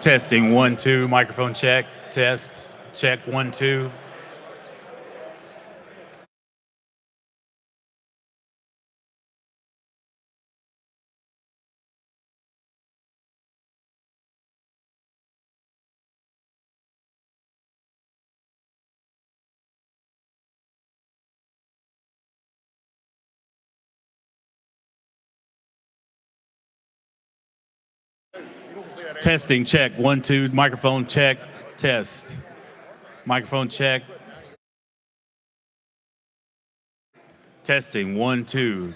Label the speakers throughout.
Speaker 1: Testing 1 2 microphone check. Test check 1 2. Testing check 1 2 microphone check. Test microphone check. Testing 1 2.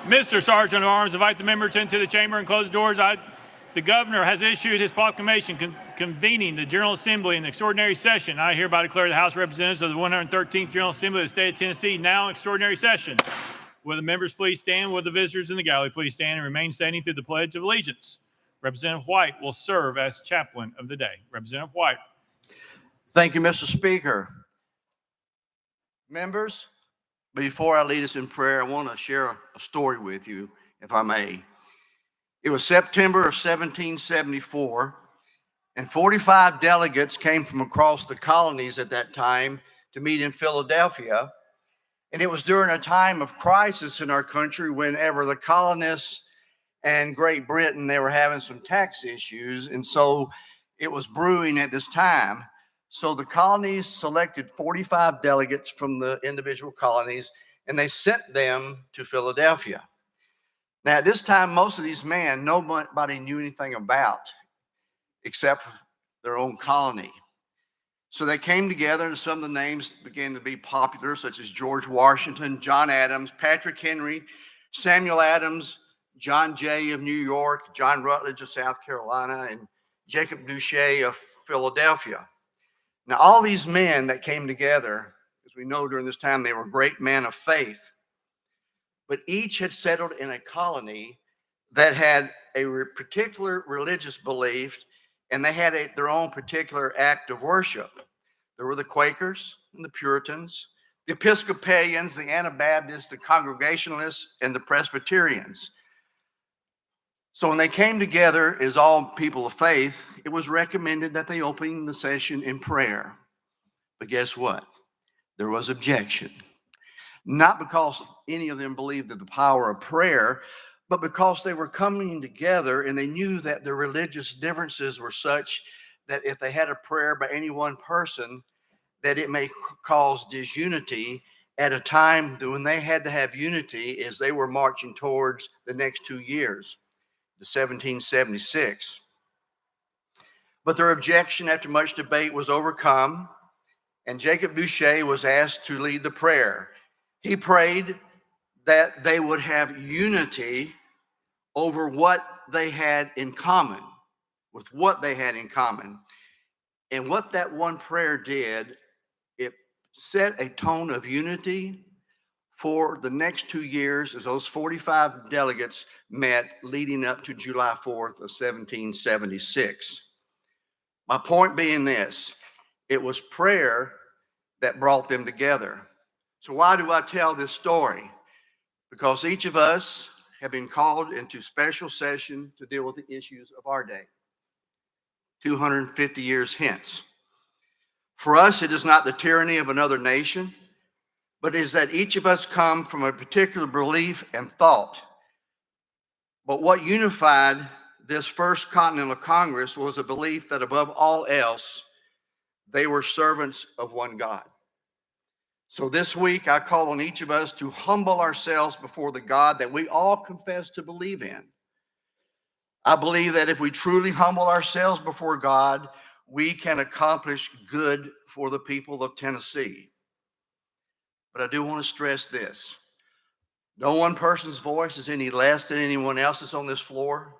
Speaker 1: Mr. Sergeant of Arms, invite the members into the chamber and close the doors. The governor has issued his proclamation convening the General Assembly in the extraordinary session. I hereby declare the House of Representatives of the 113th General Assembly of the State of Tennessee now in extraordinary session. Will the members please stand? Will the visitors in the gallery please stand and remain standing through the Pledge of Allegiance? Representative White will serve as chaplain of the day. Representative White.
Speaker 2: Thank you, Mr. Speaker. Members, before I lead us in prayer, I want to share a story with you, if I may. It was September of 1774, and 45 delegates came from across the colonies at that time to meet in Philadelphia. And it was during a time of crisis in our country whenever the colonists and Great Britain, they were having some tax issues. And so it was brewing at this time. So the colonies selected 45 delegates from the individual colonies, and they sent them to Philadelphia. Now, at this time, most of these men, nobody knew anything about except for their own colony. So they came together, and some of the names began to be popular, such as George Washington, John Adams, Patrick Henry, Samuel Adams, John Jay of New York, John Rutledge of South Carolina, and Jacob Duché of Philadelphia. Now, all these men that came together, as we know during this time, they were great men of faith, but each had settled in a colony that had a particular religious belief, and they had their own particular act of worship. There were the Quakers and the Puritans, the Episcopalians, the Anabaptists, the Congregationalists, and the Presbyterians. So when they came together as all people of faith, it was recommended that they open the session in prayer. But guess what? There was objection. Not because any of them believed in the power of prayer, but because they were coming together and they knew that their religious differences were such that if they had a prayer by any one person, that it may cause disunity at a time when they had to have unity as they were marching towards the next 2 years, the 1776. But their objection after much debate was overcome, and Jacob Duché was asked to lead the prayer. He prayed that they would have unity over what they had in common, with what they had in common. And what that one prayer did, it set a tone of unity for the next 2 years as those 45 delegates met leading up to July 4th of 1776. My point being this, it was prayer that brought them together. So why do I tell this story? Because each of us have been called into special session to deal with the issues of our day, 250 years hence. For us, it is not the tyranny of another nation, but is that each of us come from a particular belief and thought. But what unified this First Continental Congress was a belief that above all else, they were servants of one God. So this week, I call on each of us to humble ourselves before the God that we all confess to believe in. I believe that if we truly humble ourselves before God, we can accomplish good for the people of Tennessee. But I do want to stress this. No one person's voice is any less than anyone else's on this floor.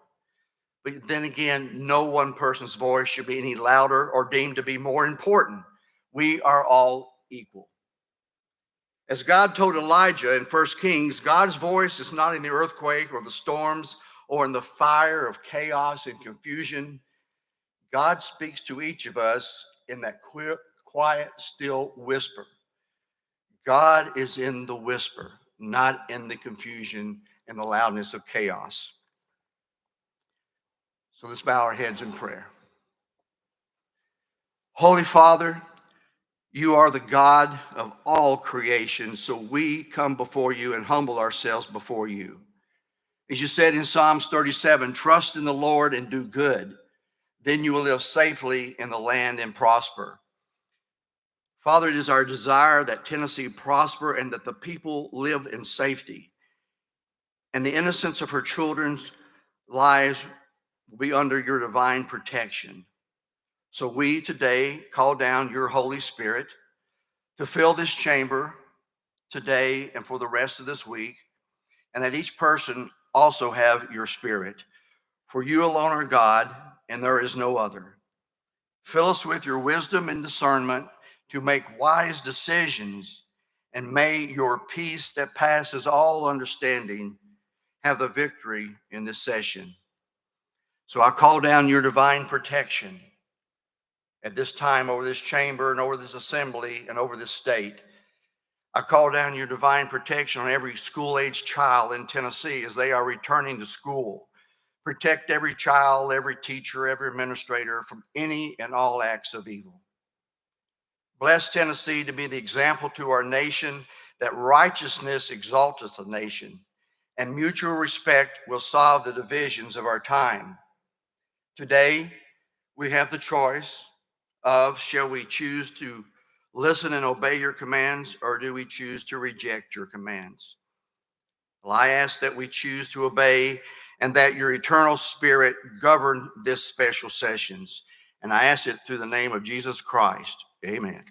Speaker 2: But then again, no one person's voice should be any louder or deemed to be more important. We are all equal. As God told Elijah in 1 Kings, God's voice is not in the earthquake or the storms or in the fire of chaos and confusion. God speaks to each of us in that quiet, still whisper. God is in the whisper, not in the confusion and the loudness of chaos. So let's bow our heads in prayer. Holy Father, you are the God of all creation, so we come before you and humble ourselves before you. As you said in Psalms 37, trust in the Lord and do good. Then you will live safely in the land and prosper. Father, it is our desire that Tennessee prosper and that the people live in safety. And the innocence of her children's lives will be under your divine protection. So we today call down your Holy Spirit to fill this chamber today and for the rest of this week. and that each person also have your spirit. For you alone are God, and there is no other. Fill us with your wisdom and discernment to make wise decisions, and may your peace that passes all understanding have the victory in this session. So I call down your divine protection at this time over this chamber and over this assembly and over this state. I call down your divine protection on every school-age child in Tennessee as they are returning to school. Protect every child, every teacher, every administrator from any and all acts of evil. Bless Tennessee to be the example to our nation that righteousness exalteth the nation, and mutual respect will solve the divisions of our time. Today, we have the choice of, shall we choose to listen and obey your commands, or do we choose to reject your commands? Well, I ask that we choose to obey and that your eternal spirit govern this special sessions. And I ask it through the name of Jesus Christ. Amen.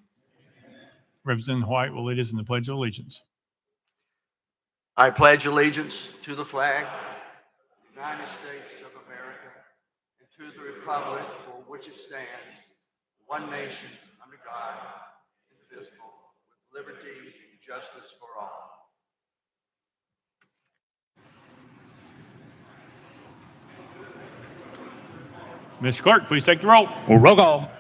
Speaker 1: Representative White will lead us in the Pledge of Allegiance.
Speaker 2: I pledge allegiance to the flag of the United States of America and to the republic for which it stands, one nation under God, indivisible, with liberty and justice for all.
Speaker 1: Mr. Clerk, please take the roll.
Speaker 3: Roll call.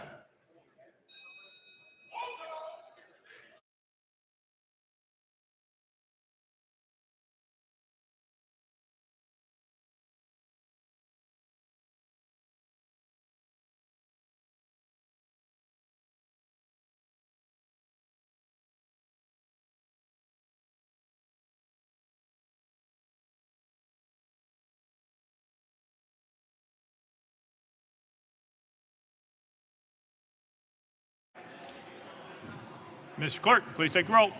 Speaker 1: Mr. Clerk, please take the roll.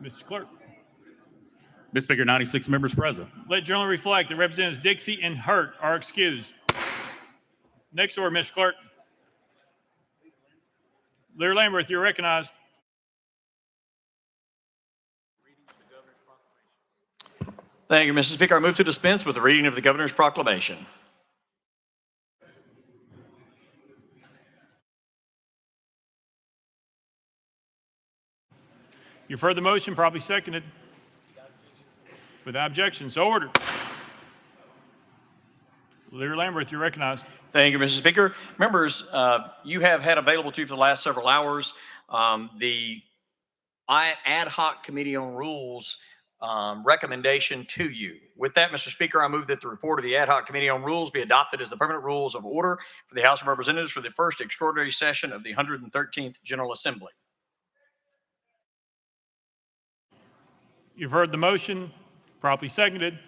Speaker 1: Mr. Clerk.
Speaker 3: Mr. Speaker, 96 members present.
Speaker 1: Let journal reflect that Representatives Dixie and Hurt are excused. Next order, Mr. Clerk. Lear Lamberth, you're recognized.
Speaker 4: Thank you, Mr. Speaker. I move to dispense with the reading of the Governor's proclamation.
Speaker 1: You've heard the motion, properly seconded. Without objection, so ordered. Lear Lamberth, you're recognized.
Speaker 4: Thank you, Mr. Speaker. Members, you have had available to you for the last several hours the ad hoc committee on rules recommendation to you. With that, Mr. Speaker, I move that the report of the ad hoc committee on rules be adopted as the permanent rules of order for the House of Representatives for the first extraordinary session of the 113th General Assembly.
Speaker 1: You've heard the motion, properly seconded.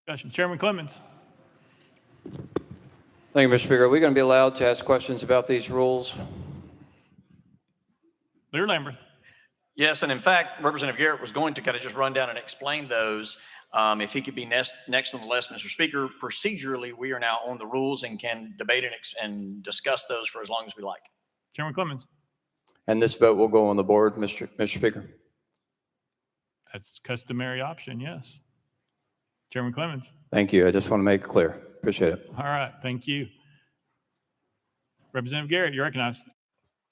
Speaker 1: Discussion. Chairman Clemens.
Speaker 5: Thank you, Mr. Speaker. Are we going to be allowed to ask questions about these rules?
Speaker 1: Lear Lamberth.
Speaker 4: Yes, and in fact, Representative Garrett was going to kind of just run down and explain those. If he could be next on the list, Mr. Speaker, procedurally, we are now on the rules and can debate and discuss those for as long as we like.
Speaker 1: Chairman Clemens.
Speaker 5: And this vote will go on the board, Mr. Speaker.
Speaker 1: That's customary option, yes. Chairman Clemens.
Speaker 5: Thank you. I just want to make it clear. Appreciate it.
Speaker 1: All right, thank you. Representative Garrett, you're recognized.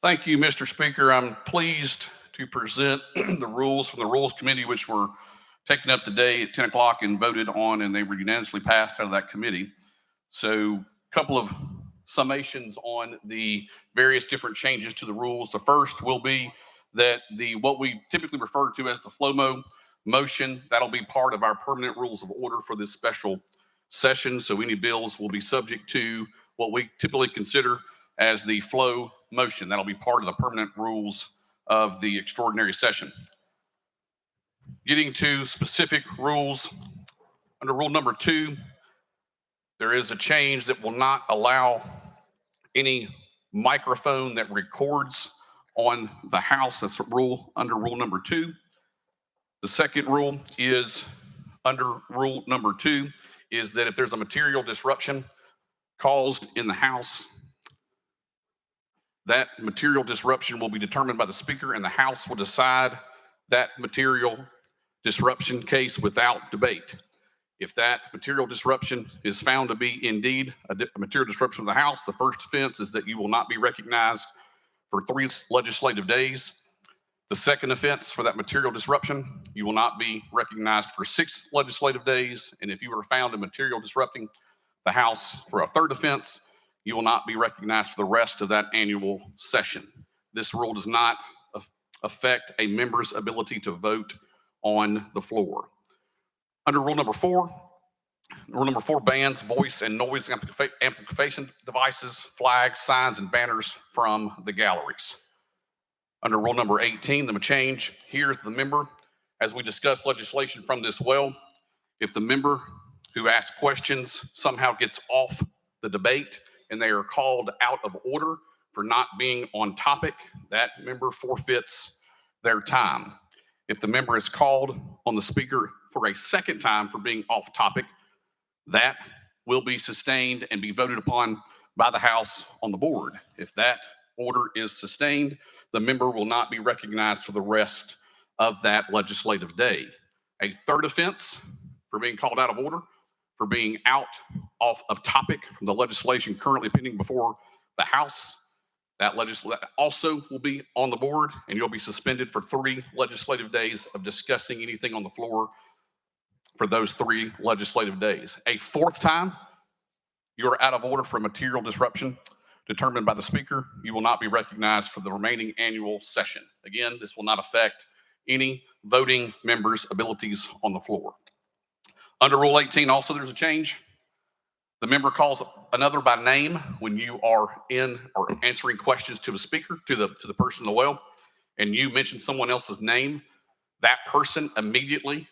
Speaker 6: Thank you, Mr. Speaker. I'm pleased to present the rules from the Rules Committee, which were taken up today at 10 o'clock and voted on, and they were unanimously passed out of that committee. So a couple of summations on the various different changes to the rules. The first will be that what we typically refer to as the FLOMO motion, that'll be part of our permanent rules of order for this special session. So any bills will be subject to what we typically consider as the flow motion. That'll be part of the permanent rules of the extraordinary session. Getting to specific rules, under rule number 2, there is a change that will not allow any microphone that records on the House. That's a rule under rule number 2. The second rule is under rule number 2 is that if there's a material disruption caused in the House, that material disruption will be determined by the Speaker, and the House will decide that material disruption case without debate. If that material disruption is found to be indeed a material disruption of the House, the first offense is that you will not be recognized for 3 legislative days. The second offense for that material disruption, you will not be recognized for 6 legislative days. And if you are found in material disrupting the House for a third offense, you will not be recognized for the rest of that annual session. This rule does not affect a member's ability to vote on the floor. Under rule number 4 bans voice and noise amplification devices, flags, signs, and banners from the galleries. Under rule number 18, the change here is the member, as we discuss legislation from this well, if the member who asks questions somehow gets off the debate and they are called out of order for not being on topic, that member forfeits their time. If the member is called on the Speaker for a second time for being off topic, that will be sustained and be voted upon by the House on the board. If that order is sustained, the member will not be recognized for the rest of that legislative day. A third offense for being called out of order, for being off of topic from the legislation currently pending before the House, that legislation also will be on the board, and you'll be suspended for 3 legislative days of discussing anything on the floor for those 3 legislative days. A fourth time, you're out of order for material disruption determined by the Speaker, you will not be recognized for the remaining annual session. Again, this will not affect any voting members' abilities on the floor. Under Rule 18, also there's a change. The member calls another by name when you are in or answering questions to the Speaker, to the person in the well, and you mention someone else's name, that person immediately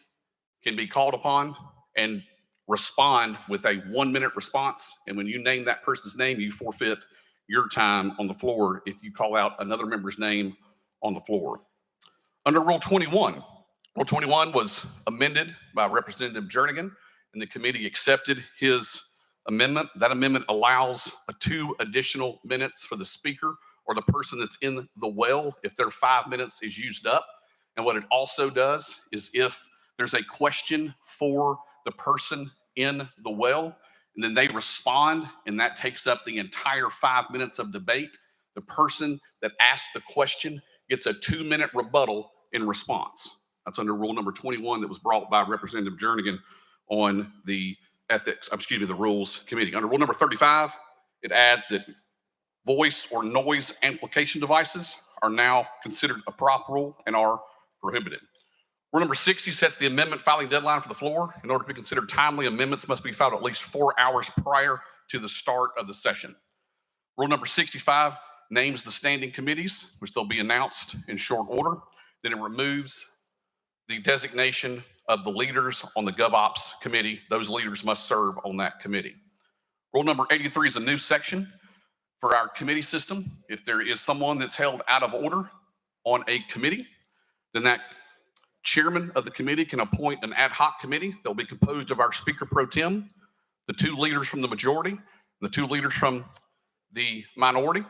Speaker 6: can be called upon and respond with a 1-minute response. And when you name that person's name, you forfeit your time on the floor if you call out another member's name on the floor. Under Rule 21, Rule 21 was amended by Representative Jernigan, and the committee accepted his amendment. That amendment allows 2 additional minutes for the Speaker or the person that's in the well if their 5 minutes is used up. And what it also does is if there's a question for the person in the well, and then they respond, and that takes up the entire 5 minutes of debate, the person that asked the question gets a 2-minute rebuttal in response. That's under Rule number 21 that was brought by Representative Jernigan on the the Rules Committee. Under Rule number 35, it adds that voice or noise amplification devices are now considered a prop rule and are prohibited. Rule number 60 sets the amendment filing deadline for the floor. In order to be considered timely, amendments must be filed at least 4 hours prior to the start of the session. Rule number 65 names the standing committees, which they'll be announced in short order. Then it removes the designation of the leaders on the GovOps committee. Those leaders must serve on that committee. Rule number 83 is a new section for our committee system. If there is someone that's held out of order on a committee, then that chairman of the committee can appoint an ad hoc committee. They'll be composed of our Speaker Pro Tem, the 2 leaders from the majority, the 2 leaders from the minority,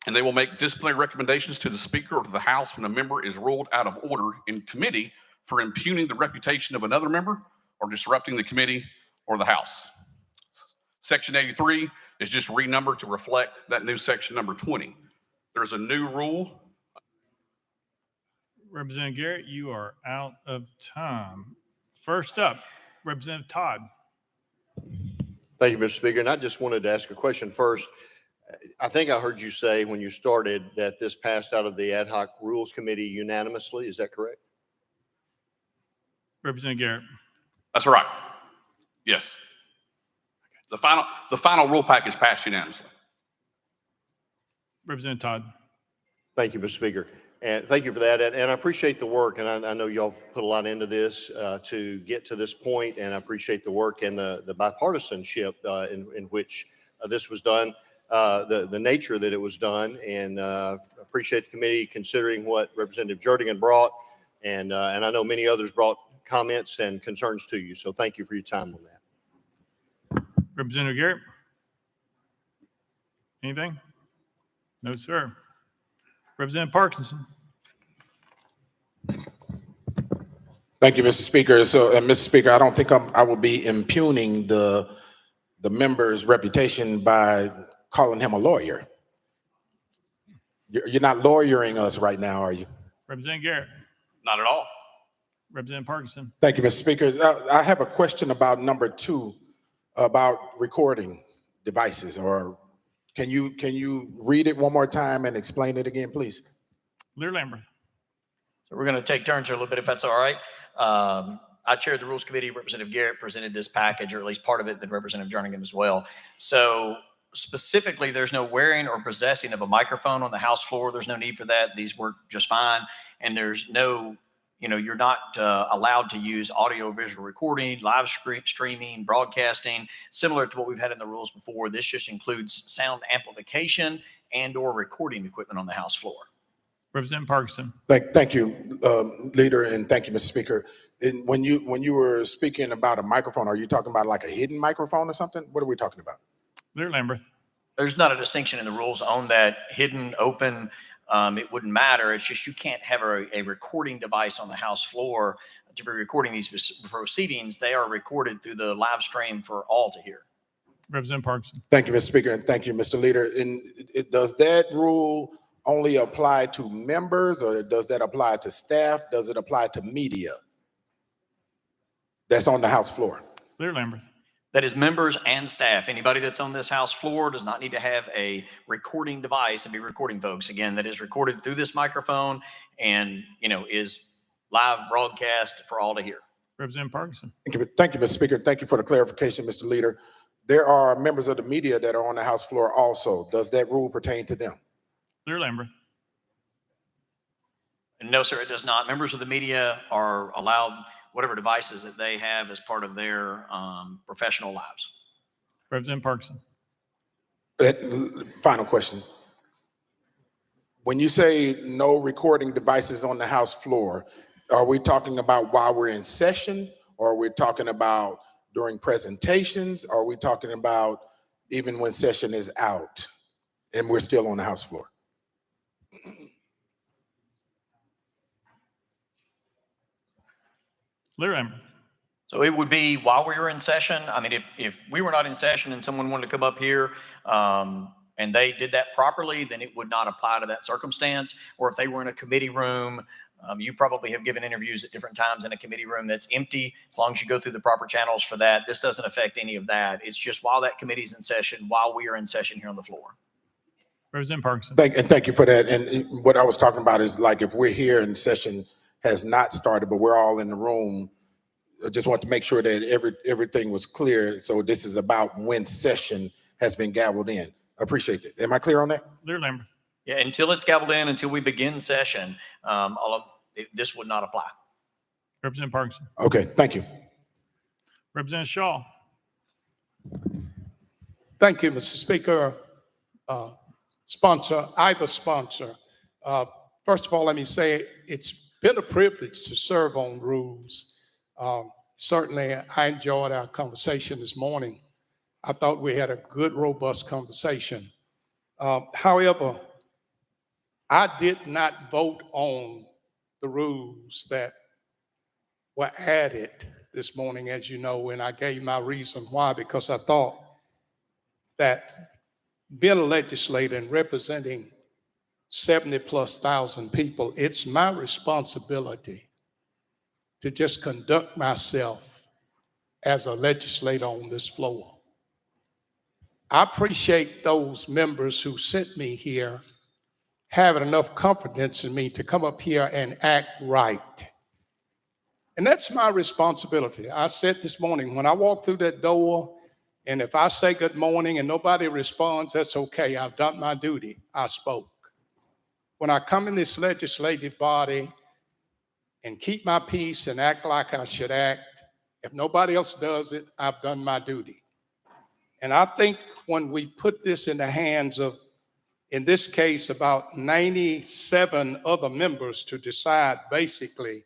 Speaker 6: and they will make disciplinary recommendations to the Speaker or to the House when a member is ruled out of order in committee for impugning the reputation of another member or disrupting the committee or the House. Section 83 is just renumbered to reflect that new section number 20. There's a new rule.
Speaker 1: Representative Garrett, you are out of time. First up, Representative Todd.
Speaker 7: Thank you, Mr. Speaker. And I just wanted to ask a question first. I think I heard you say when you started that this passed out of the Ad Hoc Rules Committee unanimously. Is that correct?
Speaker 1: Representative Garrett.
Speaker 6: That's right. Yes. The final rule package passed unanimously.
Speaker 1: Representative Todd.
Speaker 7: Thank you, Mr. Speaker. And thank you for that. And I appreciate the work. And I know y'all put a lot into this to get to this point. And I appreciate the work and the bipartisanship in which this was done, the nature that it was done. And appreciate the committee considering what Representative Jernigan brought. And I know many others brought comments and concerns to you. So thank you for your time on that.
Speaker 1: Representative Garrett. Anything? No, sir. Representative Parkinson.
Speaker 8: Thank you, Mr. Speaker. So, Mr. Speaker, I don't think I will be impugning the member's reputation by calling him a lawyer. You're not lawyering us right now, are you?
Speaker 1: Representative Garrett.
Speaker 6: Not at all.
Speaker 1: Representative Parkinson.
Speaker 8: Thank you, Mr. Speaker. I have a question about number 2, about recording devices. Or can you read it one more time and explain it again, please?
Speaker 1: Lear Lambert.
Speaker 4: So we're going to take turns here a little bit, if that's all right. I chaired the Rules Committee. Representative Garrett presented this package, or at least part of it, then Representative Jernigan as well. So specifically, there's no wearing or possessing of a microphone on the House floor. There's no need for that. These work just fine. And there's no, you're not allowed to use audio visual recording, live streaming, broadcasting, similar to what we've had in the rules before. This just includes sound amplification and or recording equipment on the House floor.
Speaker 1: Representative Parkinson.
Speaker 8: Thank you, Leader, and thank you, Mr. Speaker. And when you were speaking about a microphone, are you talking about like a hidden microphone or something? What are we talking about?
Speaker 1: Lear Lambert.
Speaker 4: There's not a distinction in the rules on that hidden, open. It wouldn't matter. It's just you can't have a recording device on the House floor to be recording these proceedings. They are recorded through the live stream for all to hear.
Speaker 1: Representative Parkinson.
Speaker 8: Thank you, Mr. Speaker, and thank you, Mr. Leader. And does that rule only apply to members, or does that apply to staff? Does it apply to media that's on the House floor?
Speaker 1: Lear Lambert.
Speaker 4: That is members and staff. Anybody that's on this House floor does not need to have a recording device and be recording folks. Again, that is recorded through this microphone and, is live broadcast for all to hear.
Speaker 1: Representative Parkinson.
Speaker 8: Thank you, Mr. Speaker. Thank you for the clarification, Mr. Leader. There are members of the media that are on the House floor also. Does that rule pertain to them?
Speaker 1: Lear Lambert.
Speaker 4: No, sir, it does not. Members of the media are allowed whatever devices that they have as part of their professional lives.
Speaker 1: Representative Parkinson.
Speaker 8: Final question. When you say no recording devices on the House floor, are we talking about while we're in session, or are we talking about during presentations? Or are we talking about even when session is out and we're still on the House floor?
Speaker 1: Lear Lambert.
Speaker 4: So it would be while we were in session. I mean, if we were not in session and someone wanted to come up here and they did that properly, then it would not apply to that circumstance. Or if they were in a committee room, you probably have given interviews at different times in a committee room that's empty. As long as you go through the proper channels for that, this doesn't affect any of that. It's just while that committee's in session, while we are in session here on the floor.
Speaker 1: Representative Parkinson.
Speaker 8: Thank you for that. And what I was talking about is, like, if we're here and session has not started, but we're all in the room, I just want to make sure that everything was clear. So this is about when session has been gavelled in. I appreciate it. Am I clear on that?
Speaker 1: Lear Lambert.
Speaker 4: Yeah, until it's gavelled in, until we begin session, this would not apply.
Speaker 1: Representative Parkinson.
Speaker 8: Okay, thank you.
Speaker 1: Representative Shaw.
Speaker 9: Thank you, Mr. Speaker. Either sponsor. First of all, let me say it's been a privilege to serve on rules. Certainly, I enjoyed our conversation this morning. I thought we had a good, robust conversation. However, I did not vote on the rules that were added this morning, as you know, and I gave my reason why, because I thought that being a legislator and representing 70,000+ people, it's my responsibility to just conduct myself as a legislator on this floor. I appreciate those members who sent me here having enough confidence in me to come up here and act right. And that's my responsibility. I said this morning, when I walk through that door, and if I say good morning and nobody responds, that's okay. I've done my duty. I spoke. When I come in this legislative body and keep my peace and act like I should act, if nobody else does it, I've done my duty. And I think when we put this in the hands of, in this case, about 97 other members to decide basically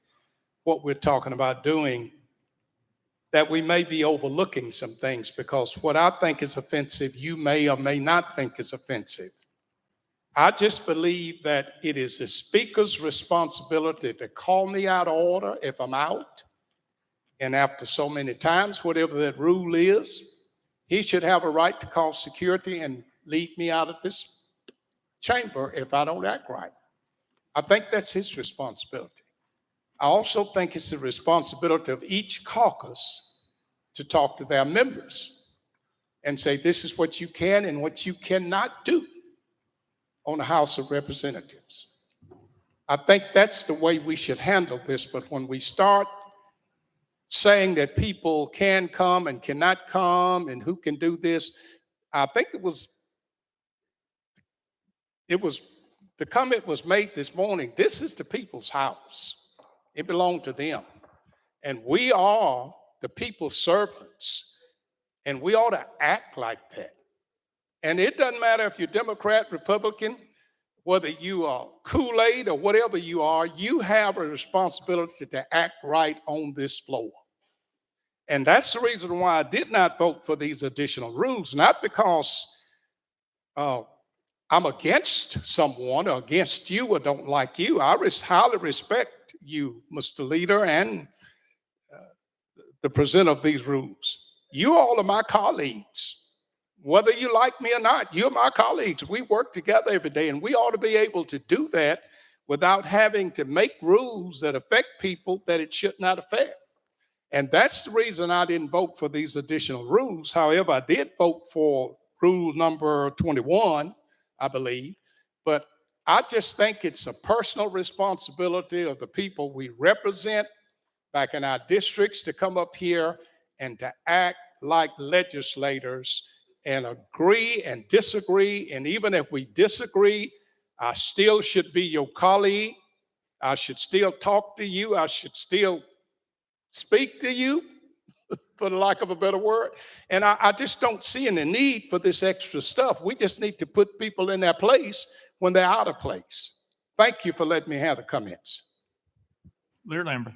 Speaker 9: what we're talking about doing, that we may be overlooking some things, because what I think is offensive, you may or may not think is offensive. I just believe that it is the speaker's responsibility to call me out of order if I'm out. And after so many times, whatever that rule is, he should have a right to call security and lead me out of this chamber if I don't act right. I think that's his responsibility. I also think it's the responsibility of each caucus to talk to their members and say, this is what you can and what you cannot do on the House of Representatives. I think that's the way we should handle this. But when we start saying that people can come and cannot come and who can do this, I think the comment was made this morning, this is the people's house. It belongs to them. And we are the people's servants, and we ought to act like that. And it doesn't matter if you're Democrat, Republican, whether you are Kool-Aid or whatever you are, you have a responsibility to act right on this floor. And that's the reason why I did not vote for these additional rules, not because I'm against someone or against you or don't like you. I highly respect you, Mr. Leader, and the presenter of these rules. You all are my colleagues. Whether you like me or not, you're my colleagues. We work together every day, and we ought to be able to do that without having to make rules that affect people that it should not affect. And that's the reason I didn't vote for these additional rules. However, I did vote for rule number 21, I believe. But I just think it's a personal responsibility of the people we represent back in our districts to come up here and to act like legislators and agree and disagree. And even if we disagree, I still should be your colleague. I should still talk to you. I should still speak to you, for the lack of a better word. And I just don't see any need for this extra stuff. We just need to put people in their place when they're out of place. Thank you for letting me have the comments.
Speaker 1: Leader Lamberth.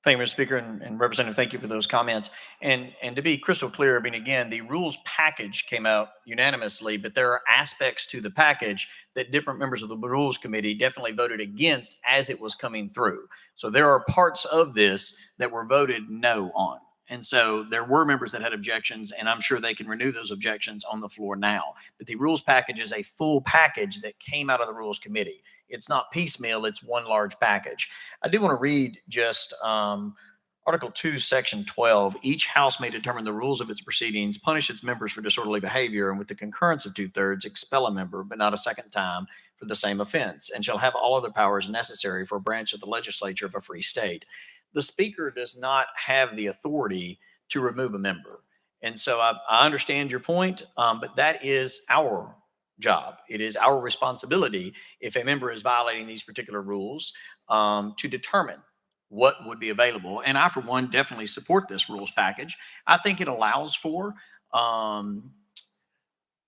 Speaker 4: Thank you, Mr. Speaker, and Representative, thank you for those comments. And to be crystal clear, I mean, again, the rules package came out unanimously, but there are aspects to the package that different members of the Rules Committee definitely voted against as it was coming through. So there are parts of this that were voted no on. And so there were members that had objections, and I'm sure they can renew those objections on the floor now. But the rules package is a full package that came out of the Rules Committee. It's not piecemeal, it's one large package. I do want to read just Article 2, Section 12. Each House may determine the rules of its proceedings, punish its members for disorderly behavior, and with the concurrence of 2/3, expel a member, but not a second time, for the same offense, and shall have all other powers necessary for a branch of the legislature of a free state. The Speaker does not have the authority to remove a member. And so I understand your point, but that is our job. It is our responsibility, if a member is violating these particular rules, to determine what would be available. And I, for one, definitely support this rules package. I think it allows for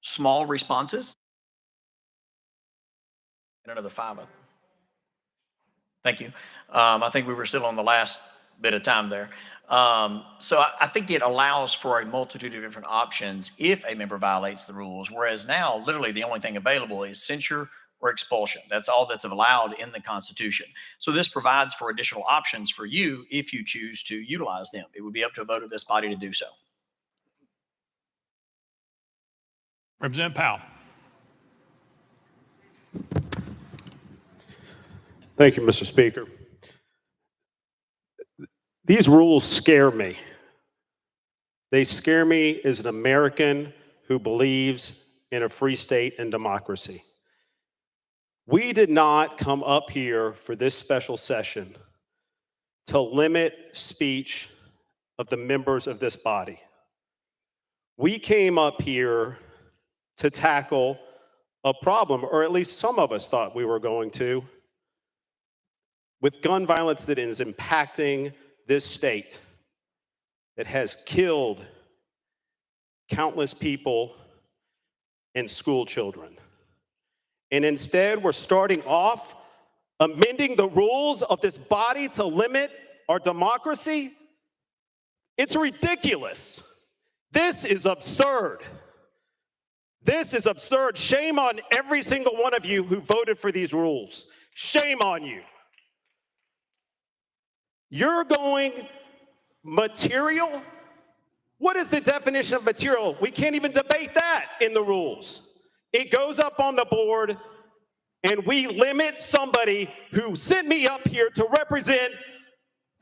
Speaker 4: small responses. And another 5. Thank you. I think we were still on the last bit of time there. So I think it allows for a multitude of different options if a member violates the rules, whereas now literally the only thing available is censure or expulsion. That's all that's allowed in the Constitution. So this provides for additional options for you if you choose to utilize them. It would be up to a vote of this body to do so.
Speaker 1: Representative Powell.
Speaker 10: Thank you, Mr. Speaker. These rules scare me. They scare me as an American who believes in a free state and democracy. We did not come up here for this special session to limit speech of the members of this body. We came up here to tackle a problem, or at least some of us thought we were going to, with gun violence that is impacting this state, that has killed countless people and school children. And instead, we're starting off amending the rules of this body to limit our democracy. It's ridiculous. This is absurd. This is absurd. Shame on every single one of you who voted for these rules. Shame on you. You're going material? What is the definition of material? We can't even debate that in the rules. It goes up on the board, and we limit somebody who sent me up here to represent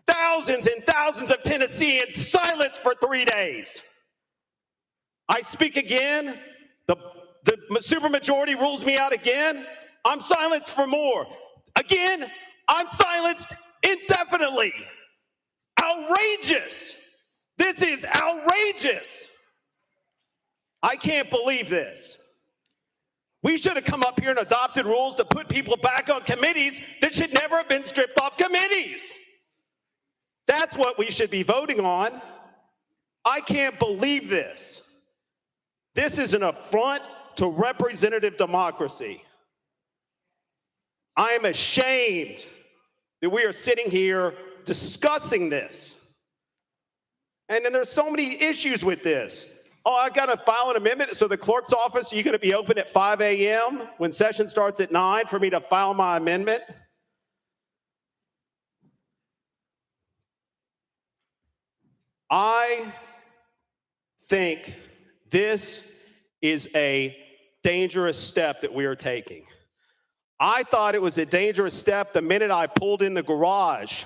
Speaker 10: thousands and thousands of Tennesseans silence for 3 days. I speak again. The supermajority rules me out again. I'm silenced for more. Again, I'm silenced indefinitely. Outrageous. This is outrageous. I can't believe this. We should have come up here and adopted rules to put people back on committees that should never have been stripped off committees. That's what we should be voting on. I can't believe this. This is an affront to representative democracy. I am ashamed that we are sitting here discussing this. And then there's so many issues with this. Oh, I got to file an amendment. So the clerk's office, you're going to be open at 5 a.m. when session starts at 9 for me to file my amendment? I think this is a dangerous step that we are taking. I thought it was a dangerous step the minute I pulled in the garage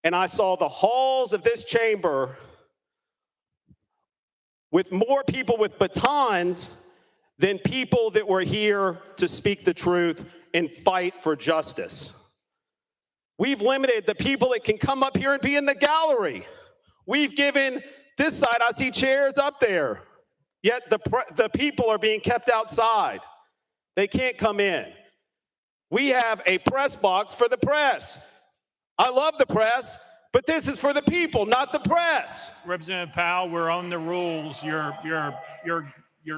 Speaker 10: and I saw the halls of this chamber with more people with batons than people that were here to speak the truth and fight for justice. We've limited the people that can come up here and be in the gallery. We've given this side, I see chairs up there, yet the people are being kept outside. They can't come in. We have a press box for the press. I love the press, but this is for the people, not the press.
Speaker 1: Representative Powell, we're on the rules. You're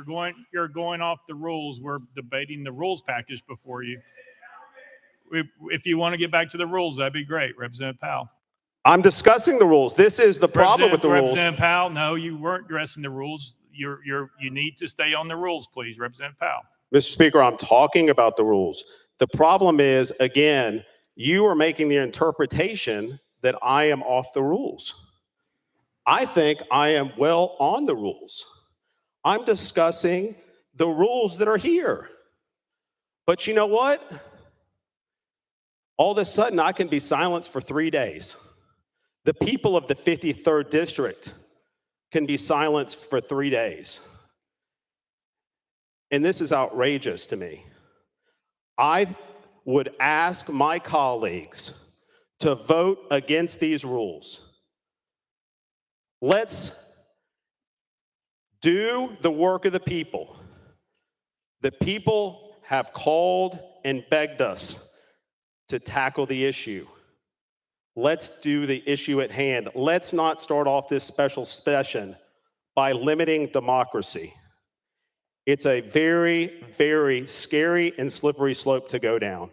Speaker 1: going off the rules. We're debating the rules package before you. If you want to get back to the rules, that'd be great, Representative Powell.
Speaker 10: I'm discussing the rules. This is the problem with the rules.
Speaker 1: Representative Powell, no, you weren't addressing the rules. You need to stay on the rules, please, Representative Powell.
Speaker 10: Mr. Speaker, I'm talking about the rules. The problem is, again, you are making the interpretation that I am off the rules. I think I am well on the rules. I'm discussing the rules that are here. But you know what? All of a sudden, I can be silenced for 3 days. The people of the 53rd District can be silenced for 3 days. And this is outrageous to me. I would ask my colleagues to vote against these rules. Let's do the work of the people. The people have called and begged us to tackle the issue. Let's do the issue at hand. Let's not start off this special session by limiting democracy. It's a very, very scary and slippery slope to go down.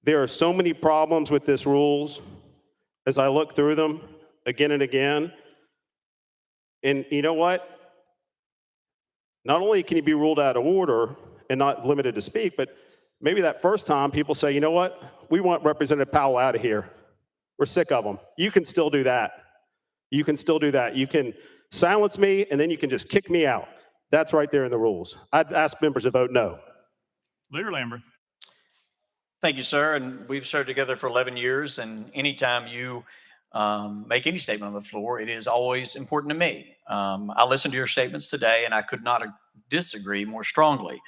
Speaker 10: There are so many problems with this rules as I look through them again and again. And you know what? Not only can you be ruled out of order and not limited to speak, but maybe that first time people say, you know what? We want Representative Powell out of here. We're sick of him. You can still do that. You can still do that. You can silence me and then you can just kick me out. That's right there in the rules. I'd ask members to vote no.
Speaker 1: Leader Lambert.
Speaker 4: Thank you, sir. And we've served together for 11 years. And anytime you make any statement on the floor, it is always important to me. I listened to your statements today and I could not disagree more strongly.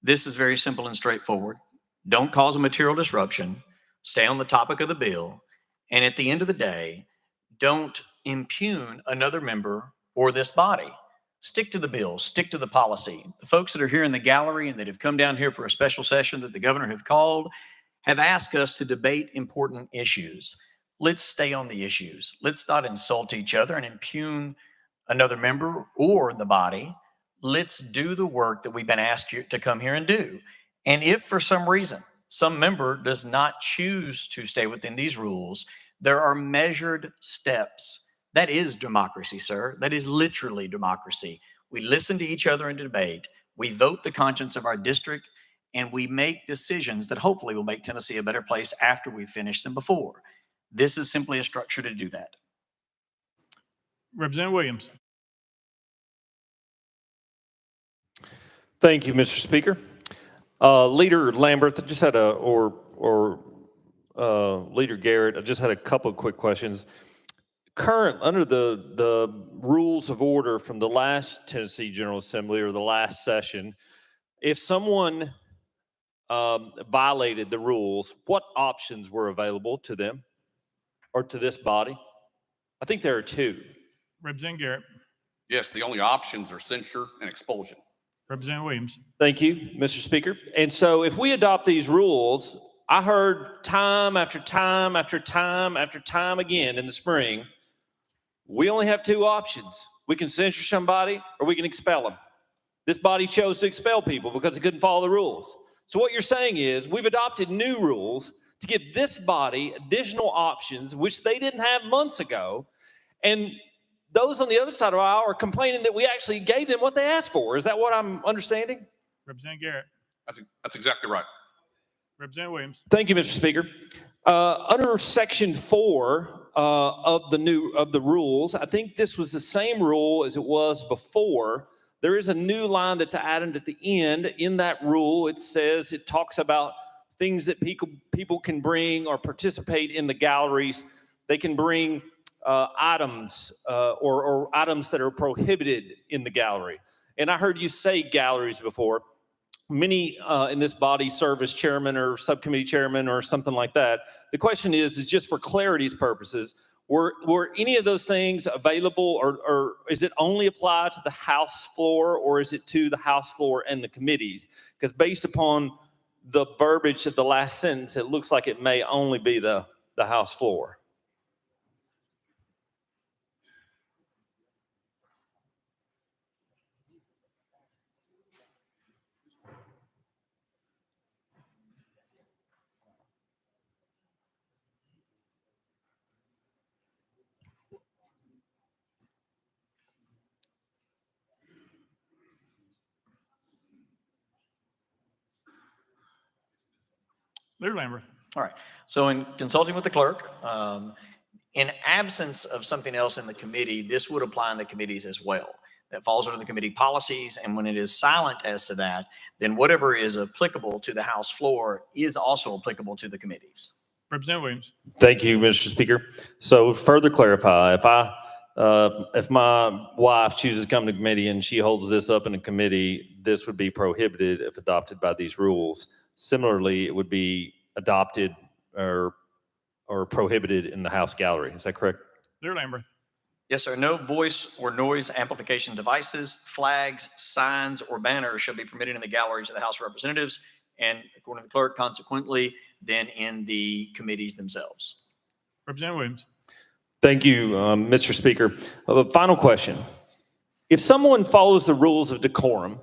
Speaker 4: This is very simple and straightforward. Don't cause a material disruption. Stay on the topic of the bill. And at the end of the day, don't impugn another member or this body. Stick to the bill, stick to the policy. The folks that are here in the gallery and that have come down here for a special session that the governor have called have asked us to debate important issues. Let's stay on the issues. Let's not insult each other and impugn another member or the body. Let's do the work that we've been asked to come here and do. And if for some reason some member does not choose to stay within these rules, there are measured steps. That is democracy, sir. That is literally democracy. We listen to each other in debate. We vote the conscience of our district, and we make decisions that hopefully will make Tennessee a better place after we finish than before. This is simply a structure to do that.
Speaker 1: Representative Williams.
Speaker 11: Thank you, Mr. Speaker. Leader Lambert, I just had Leader Garrett, I just had a couple of quick questions. Under the rules of order from the last Tennessee General Assembly or the last session, if someone violated the rules, what options were available to them or to this body? I think there are two.
Speaker 1: Representative Garrett.
Speaker 6: Yes, the only options are censure and expulsion.
Speaker 1: Representative Williams.
Speaker 11: Thank you, Mr. Speaker. And so if we adopt these rules, I heard time after time after time after time again in the spring, we only have two options. We can censure somebody or we can expel them. This body chose to expel people because they couldn't follow the rules. So what you're saying is we've adopted new rules to give this body additional options, which they didn't have months ago. And those on the other side of the aisle are complaining that we actually gave them what they asked for. Is that what I'm understanding?
Speaker 1: Representative Garrett.
Speaker 6: That's exactly right.
Speaker 1: Representative Williams.
Speaker 11: Thank you, Mr. Speaker. Under Section 4 of the rules, I think this was the same rule as it was before. There is a new line that's added at the end. In that rule, it talks about things that people can bring or participate in the galleries. They can bring items or items that are prohibited in the gallery. And I heard you say galleries before. Many in this body serve as chairman or subcommittee chairman or something like that. The question is just for clarity's purposes, were any of those things available or is it only applied to the House floor or is it to the House floor and the committees? Because based upon the verbiage of the last sentence, it looks like it may only be the House floor.
Speaker 1: Leader Lambert.
Speaker 4: All right. So in consulting with the clerk, in absence of something else in the committee, this would apply in the committees as well. That falls under the committee policies. And when it is silent as to that, then whatever is applicable to the House floor is also applicable to the committees.
Speaker 1: Representative Williams.
Speaker 11: Thank you, Mr. Speaker. So further clarify, if my wife chooses to come to committee and she holds this up in a committee, this would be prohibited if adopted by these rules. Similarly, it would be adopted or prohibited in the House gallery. Is that correct?
Speaker 1: Leader Lambert.
Speaker 4: Yes, sir. No voice or noise amplification devices, flags, signs, or banners shall be permitted in the galleries of the House of Representatives, and according to the clerk, consequently, then in the committees themselves.
Speaker 1: Representative Williams.
Speaker 11: Thank you, Mr. Speaker. Final question. If someone follows the rules of decorum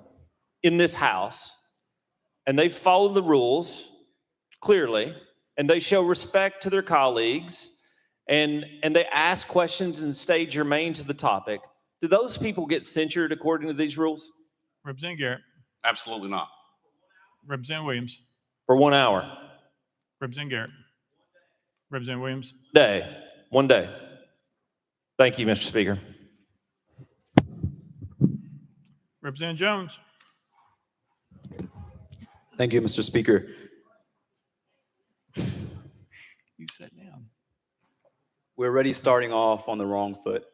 Speaker 11: in this House, and they follow the rules clearly, and they show respect to their colleagues, and they ask questions and stay germane to the topic, do those people get censured according to these rules?
Speaker 1: Representative Garrett.
Speaker 6: Absolutely not.
Speaker 1: Representative Williams.
Speaker 11: For 1 hour?
Speaker 1: Representative Garrett. Representative Williams.
Speaker 11: One day. Thank you, Mr. Speaker.
Speaker 1: Representative Jones.
Speaker 12: Thank you, Mr. Speaker.
Speaker 1: You sit down.
Speaker 12: We're already starting off on the wrong foot.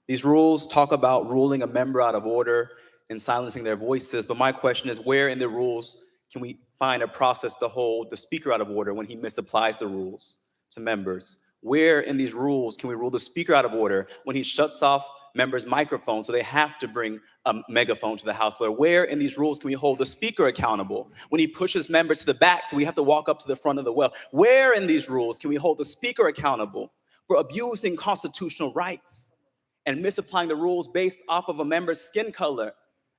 Speaker 12: These rules talk about ruling a member out of order and silencing their voices, but my question is, where in the rules can we find a process to hold the speaker out of order when he misapplies the rules to members? Where in these rules can we rule the speaker out of order when he shuts off members' microphones so they have to bring a megaphone to the House floor? Where in these rules can we hold the speaker accountable when he pushes members to the back so we have to walk up to the front of the well? Where in these rules can we hold the speaker accountable for abusing constitutional rights and misapplying the rules based off of a member's skin color,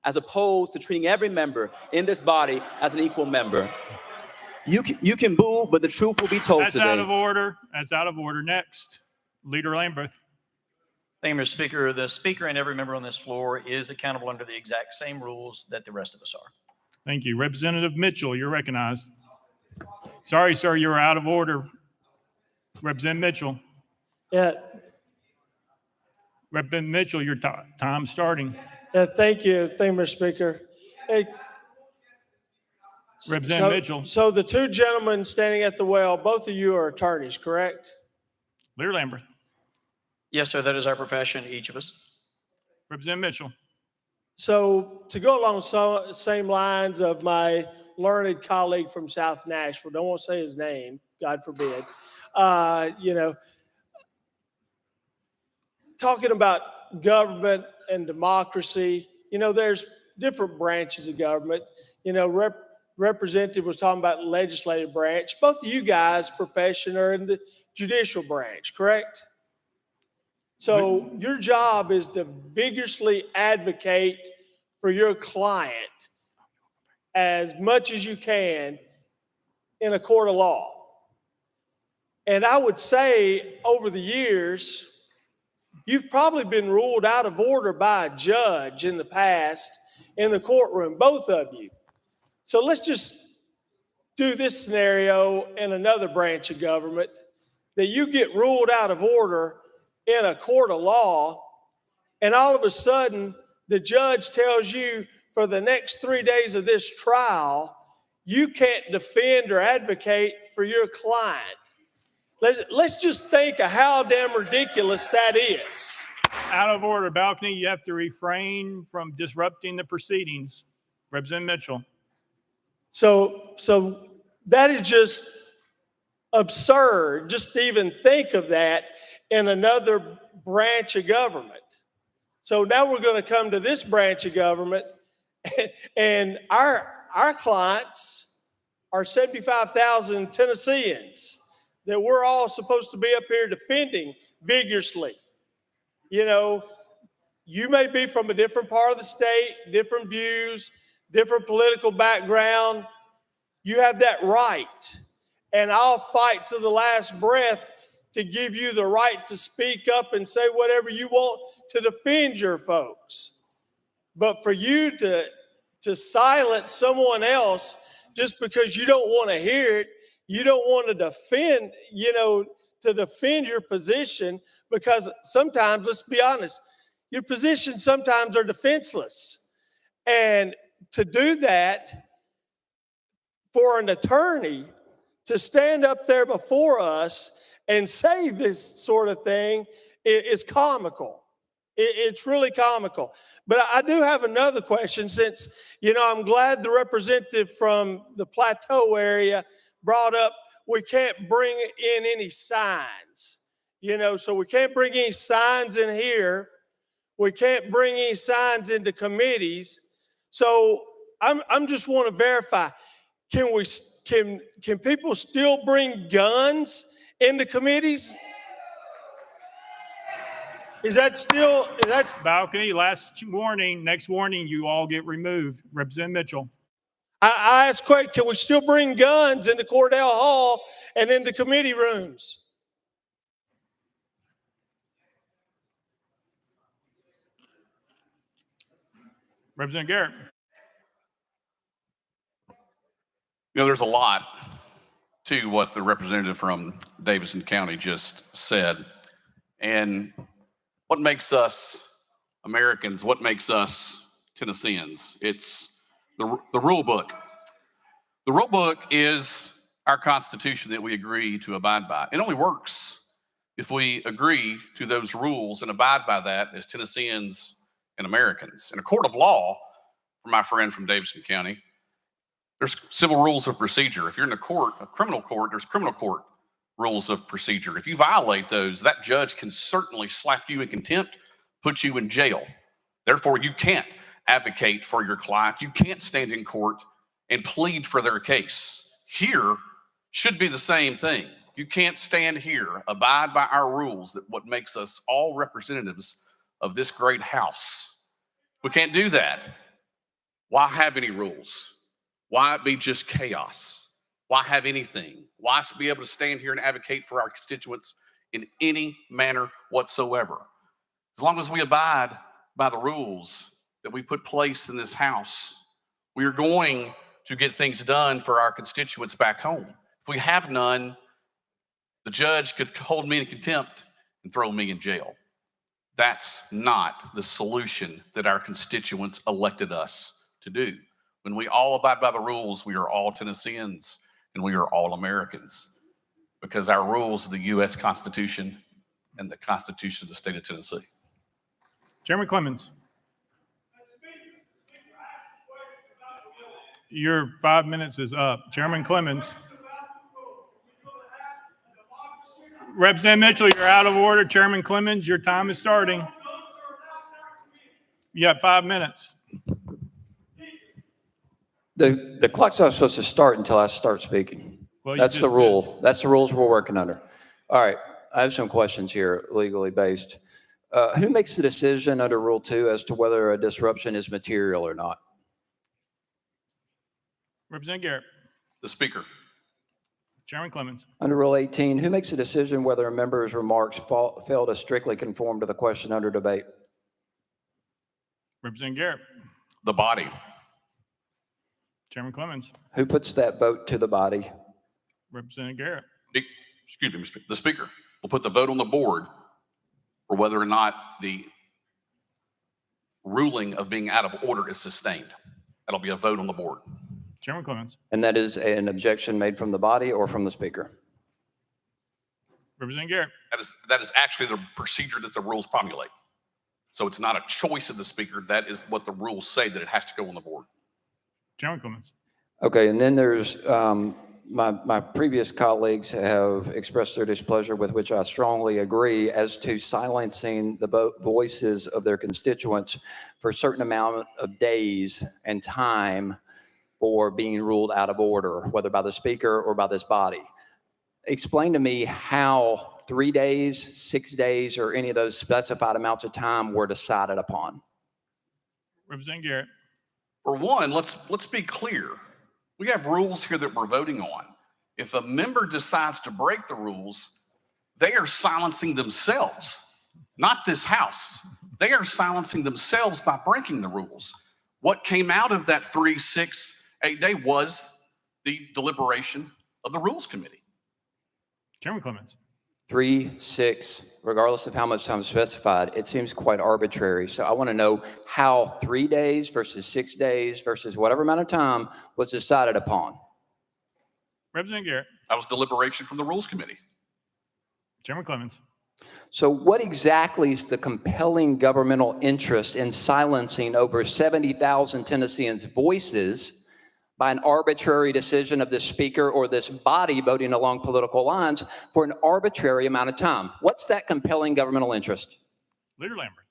Speaker 12: as opposed to treating every member in this body as an equal member? You can boo, but the truth will be told
Speaker 1: That's out
Speaker 12: today.
Speaker 1: of order. That's out of order. Next, Leader Lambert.
Speaker 4: Thank you, Mr. Speaker. The speaker and every member on this floor is accountable under the exact same rules that the rest of us are.
Speaker 1: Thank you. Representative Mitchell, you're recognized. Sorry, sir, you were out of order. Representative Mitchell.
Speaker 13: Yeah,
Speaker 1: Representative Mitchell, your time starting.
Speaker 13: thank you, Mr. Speaker. Hey,
Speaker 1: Representative Mitchell.
Speaker 13: So the two gentlemen standing at the well, both of you are attorneys, correct?
Speaker 1: Leader Lambert.
Speaker 4: Yes, sir, that is our profession, each of us.
Speaker 1: Representative Mitchell.
Speaker 13: So to go along the same lines of my learned colleague from South Nashville, don't want to say his name, God forbid, talking about government and democracy, there's different branches of government. Representative was talking about the legislative branch. Both of you guys' profession are in the judicial branch, correct? So your job is to vigorously advocate for your client as much as you can in a court of law. And I would say over the years, you've probably been ruled out of order by a judge in the past in the courtroom, both of you. So let's just do this scenario in another branch of government, that you get ruled out of order in a court of law, and all of a sudden the judge tells you for the next 3 days of this trial, you can't defend or advocate for your client. Let's just think of how damn ridiculous that is.
Speaker 1: Out of order. Balcony, you have to refrain from disrupting the proceedings. Representative Mitchell.
Speaker 13: So that is just absurd, just to even think of that in another branch of government. So now we're going to come to this branch of government, and our clients are 75,000 Tennesseans that we're all supposed to be up here defending vigorously. You may be from a different part of the state, different views, different political background. You have that right. And I'll fight to the last breath to give you the right to speak up and say whatever you want to defend your folks. But for you to silence someone else just because you don't want to hear it, you don't want to defend, to defend your position, because sometimes, let's be honest, your positions sometimes are defenseless. And to do that for an attorney to stand up there before us and say this sort of thing is comical. It's really comical. But I do have another question, since, I'm glad the representative from the Plateau area brought up we can't bring in any signs. So we can't bring any signs in here. We can't bring any signs into committees. So I'm just want to verify, can people still bring guns into committees? Is that still,
Speaker 1: Balcony, last warning, next warning, you all get removed. Representative Mitchell.
Speaker 13: I asked, can we still bring guns into Cordell Hall and into committee rooms?
Speaker 1: Representative Garrett.
Speaker 6: There's a lot to what the representative from Davidson County just said. And what makes us Americans, what makes us Tennesseans? It's the rule book. The rule book is our Constitution that we agree to abide by. It only works if we agree to those rules and abide by that as Tennesseans and Americans. In a court of law, for my friend from Davidson County, there's civil rules of procedure. If you're in a criminal court, there's criminal court rules of procedure. If you violate those, that judge can certainly slap you in contempt, put you in jail. Therefore, you can't advocate for your client. You can't stand in court and plead for their case. Here should be the same thing. You can't stand here, abide by our rules, that what makes us all representatives of this great house. We can't do that. Why have any rules? Why it be just chaos? Why have anything? Why be able to stand here and advocate for our constituents in any manner whatsoever? As long as we abide by the rules that we put place in this house, we are going to get things done for our constituents back home. If we have none, the judge could hold me in contempt and throw me in jail. That's not the solution that our constituents elected us to do. When we all abide by the rules, we are all Tennesseans and we are all Americans, because our rules are the U.S. Constitution and the Constitution of the state of Tennessee.
Speaker 1: Chairman Clemens. Your 5 minutes is up. Chairman Clemens. Representative Mitchell, you're out of order. Chairman Clemens, your time is starting. You have 5 minutes.
Speaker 5: The clock's not supposed to start until I start speaking.
Speaker 1: Well, you
Speaker 5: That's the
Speaker 1: just
Speaker 5: rule. That's the rules we're working under. All right, I have some questions here, legally based. Who makes the decision under Rule 2 as to whether a disruption is material or not?
Speaker 1: Representative Garrett.
Speaker 6: The Speaker.
Speaker 1: Chairman Clemens.
Speaker 5: Under Rule 18, who makes the decision whether a member's remarks fail to strictly conform to the question under debate?
Speaker 1: Representative Garrett.
Speaker 6: The body.
Speaker 1: Chairman Clemens.
Speaker 5: Who puts that vote to the body?
Speaker 1: Representative Garrett.
Speaker 6: Excuse me, Mr. Speaker. The Speaker will put the vote on the board for whether or not the ruling of being out of order is sustained. That'll be a vote on the board.
Speaker 1: Chairman Clemens.
Speaker 5: And that is an objection made from the body or from the speaker?
Speaker 1: Representative Garrett.
Speaker 6: That is actually the procedure that the rules promulgate. So it's not a choice of the speaker. That is what the rules say, that it has to go on the board.
Speaker 1: Chairman Clemens.
Speaker 5: Okay, and then there's, my previous colleagues have expressed their displeasure, with which I strongly agree, as to silencing the voices of their constituents for a certain amount of days and time for being ruled out of order, whether by the speaker or by this body. Explain to me how 3 days, 6 days, or any of those specified amounts of time were decided upon.
Speaker 1: Representative Garrett.
Speaker 6: For one, let's be clear. We have rules here that we're voting on. If a member decides to break the rules, they are silencing themselves, not this House. They are silencing themselves by breaking the rules. What came out of that 3, 6, 8 day was the deliberation of the Rules Committee.
Speaker 1: Chairman Clemens.
Speaker 5: 3, 6, regardless of how much time is specified, it seems quite arbitrary. So I want to know how 3 days versus 6 days versus whatever amount of time was decided upon.
Speaker 1: Representative Garrett.
Speaker 6: That was deliberation from the Rules Committee.
Speaker 1: Chairman Clemens.
Speaker 5: So what exactly is the compelling governmental interest in silencing over 70,000 Tennesseans' voices by an arbitrary decision of the speaker or this body voting along political lines for an arbitrary amount of time? What's that compelling governmental interest?
Speaker 1: Leader Lambert.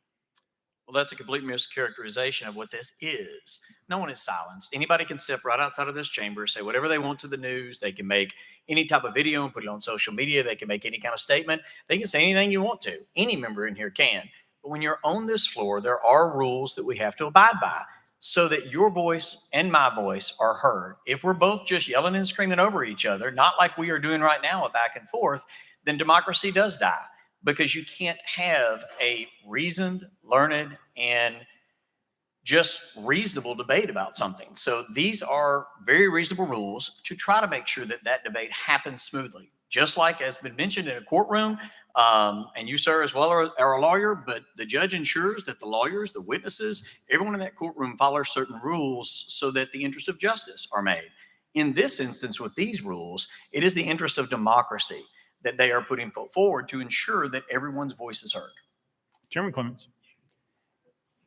Speaker 4: Well, that's a complete mischaracterization of what this is. No one is silenced. Anybody can step right outside of this chamber, say whatever they want to the news. They can make any type of video and put it on social media. They can make any kind of statement. They can say anything you want to. Any member in here can. But when you're on this floor, there are rules that we have to abide by so that your voice and my voice are heard. If we're both just yelling and screaming over each other, not like we are doing right now, a back and forth, then democracy does die, because you can't have a reasoned, learned, and just reasonable debate about something. So these are very reasonable rules to try to make sure that that debate happens smoothly. Just like has been mentioned in a courtroom, and you, sir, as well are a lawyer, but the judge ensures that the lawyers, the witnesses, everyone in that courtroom follows certain rules so that the interest of justice are made. In this instance, with these rules, it is the interest of democracy that they are putting forward to ensure that everyone's voice is heard.
Speaker 1: Chairman Clemens.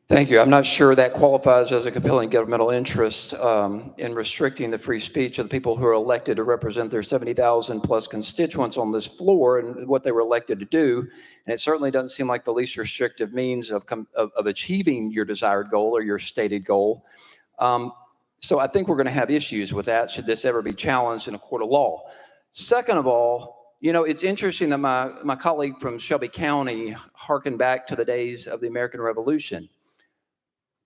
Speaker 5: Thank you. I'm not sure that qualifies as a compelling governmental interest in restricting the free speech of the people who are elected to represent their 70,000 plus constituents on this floor and what they were elected to do. And it certainly doesn't seem like the least restrictive means of achieving your desired goal or your stated goal. So I think we're going to have issues with that should this ever be challenged in a court of law. Second of all, you know, it's interesting that my colleague from Shelby County harkened back to the days of the American Revolution.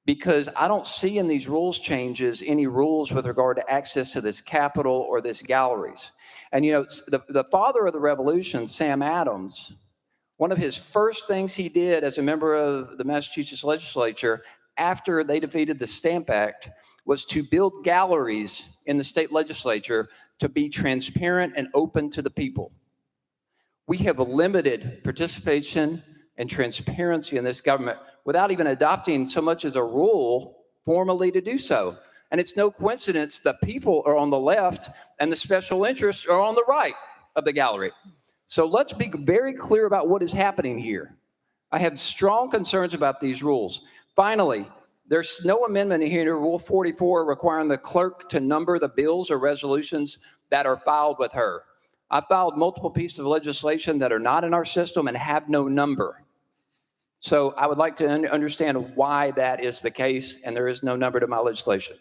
Speaker 5: because I don't see in these rules changes any rules with regard to access to this Capitol or this galleries. And the father of the revolution, Sam Adams, one of his first things he did as a member of the Massachusetts legislature after they defeated the Stamp Act was to build galleries in the state legislature to be transparent and open to the people. We have limited participation and transparency in this government without even adopting so much as a rule formally to do so. And it's no coincidence that people are on the left and the special interests are on the right of the gallery. So let's be very clear about what is happening here. I have strong concerns about these rules. Finally, there's no amendment here to Rule 44 requiring the clerk to number the bills or resolutions that are filed with her. I filed multiple pieces of legislation that are not in our system and have no number. So I would like to understand why that is the case and there is no number to my legislation.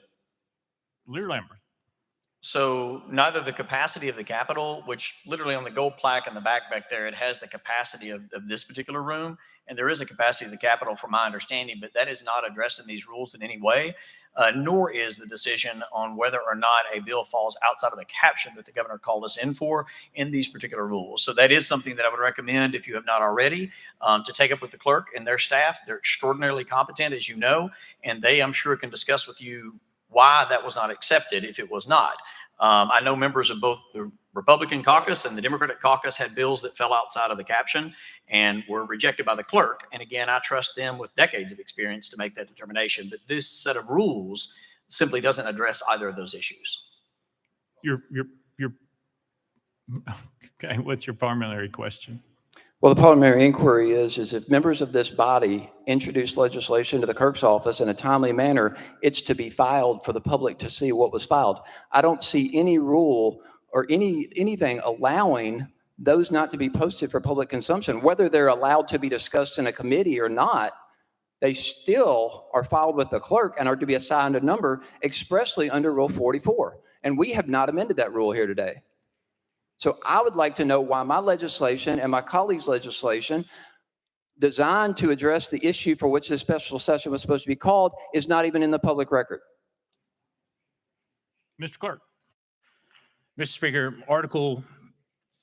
Speaker 1: Lear Lambert.
Speaker 4: So neither the capacity of the Capitol, which literally on the gold plaque in the back there, it has the capacity of this particular room. And there is a capacity of the Capitol from my understanding, but that is not addressed in these rules in any way, nor is the decision on whether or not a bill falls outside of the caption that the governor called us in for in these particular rules. So that is something that I would recommend, if you have not already, to take up with the clerk and their staff. They're extraordinarily competent, as you know, and they, I'm sure, can discuss with you why that was not accepted if it was not. I know members of both the Republican caucus and the Democratic caucus had bills that fell outside of the caption and were rejected by the clerk. And again, I trust them with decades of experience to make that determination. But this set of rules simply doesn't address either of those issues.
Speaker 1: Okay, what's your parliamentary question?
Speaker 5: Well, the parliamentary inquiry is if members of this body introduce legislation to the clerk's office in a timely manner, it's to be filed for the public to see what was filed. I don't see any rule or anything allowing those not to be posted for public consumption. Whether they're allowed to be discussed in a committee or not, they still are filed with the clerk and are to be assigned a number expressly under Rule 44. And we have not amended that rule here today. So I would like to know why my legislation and my colleagues' legislation designed to address the issue for which this special session was supposed to be called is not even in the public record.
Speaker 1: Mr. Clerk.
Speaker 3: Mr. Speaker, Article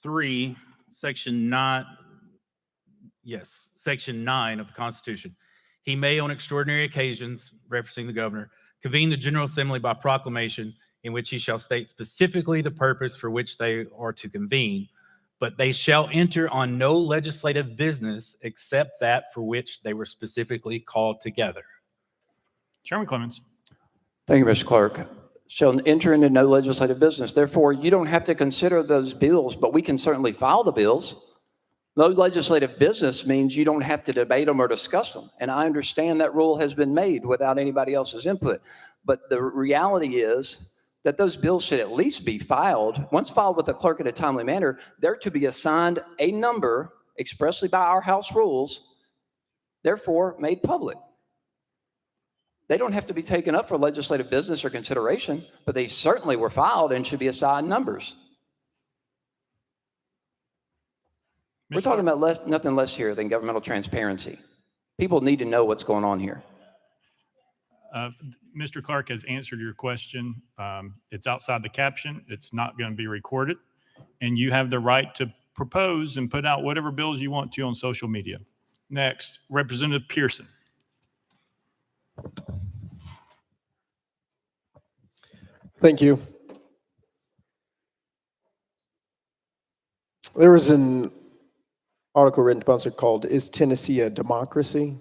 Speaker 3: 3, Section 9, Section 9 of the Constitution. He may, on extraordinary occasions, referencing the governor, convene the General Assembly by proclamation, in which he shall state specifically the purpose for which they are to convene, but they shall enter on no legislative business except that for which they were specifically called together.
Speaker 1: Chairman Clemens.
Speaker 5: Thank you, Mr. Clerk. Shall enter into no legislative business. Therefore, you don't have to consider those bills, but we can certainly file the bills. No legislative business means you don't have to debate them or discuss them. And I understand that rule has been made without anybody else's input. But the reality is that those bills should at least be filed. Once filed with the clerk in a timely manner, they're to be assigned a number expressly by our House rules, therefore made public. They don't have to be taken up for legislative business or consideration, but they certainly were filed and should be assigned numbers. We're talking about nothing less here than governmental transparency. People need to know what's going on here.
Speaker 1: Mr. Clark has answered your question. It's outside the caption. It's not going to be recorded. And you have the right to propose and put out whatever bills you want to on social media. Next, Representative Pearson.
Speaker 14: Thank you. There was an article written by us called "Is Tennessee a Democracy?"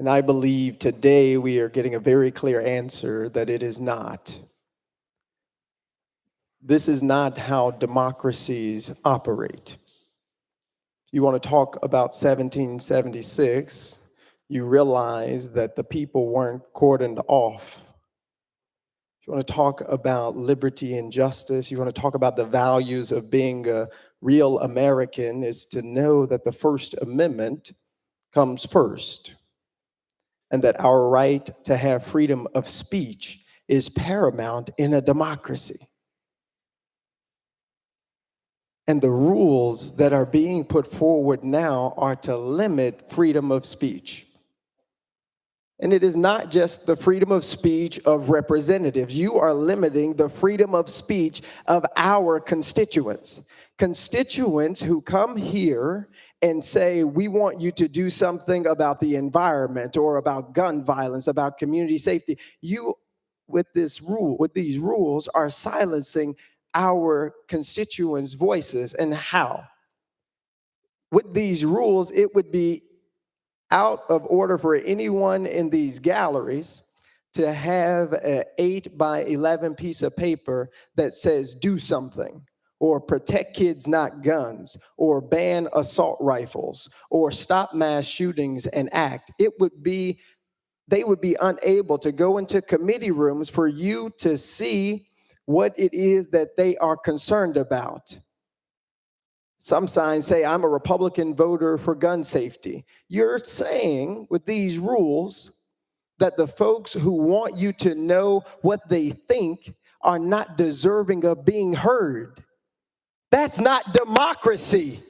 Speaker 14: And I believe today we are getting a very clear answer that it is not. This is not how democracies operate. You want to talk about 1776, you realize that the people weren't cordoned off. If you want to talk about liberty and justice, you want to talk about the values of being a real American, is to know that the First Amendment comes first, and that our right to have freedom of speech is paramount in a democracy. And the rules that are being put forward now are to limit freedom of speech. And it is not just the freedom of speech of representatives. You are limiting the freedom of speech of our constituents. Constituents who come here and say, we want you to do something about the environment or about gun violence, about community safety. You, with these rules, are silencing our constituents' voices. And how? With these rules, it would be out of order for anyone in these galleries to have an 8 by 11 piece of paper that says do something, or protect kids, not guns, or ban assault rifles, or stop mass shootings and act. They would be unable to go into committee rooms for you to see what it is that they are concerned about. Some signs say, I'm a Republican voter for gun safety. You're saying with these rules that the folks who want you to know what they think are not deserving of being heard. That's not democracy.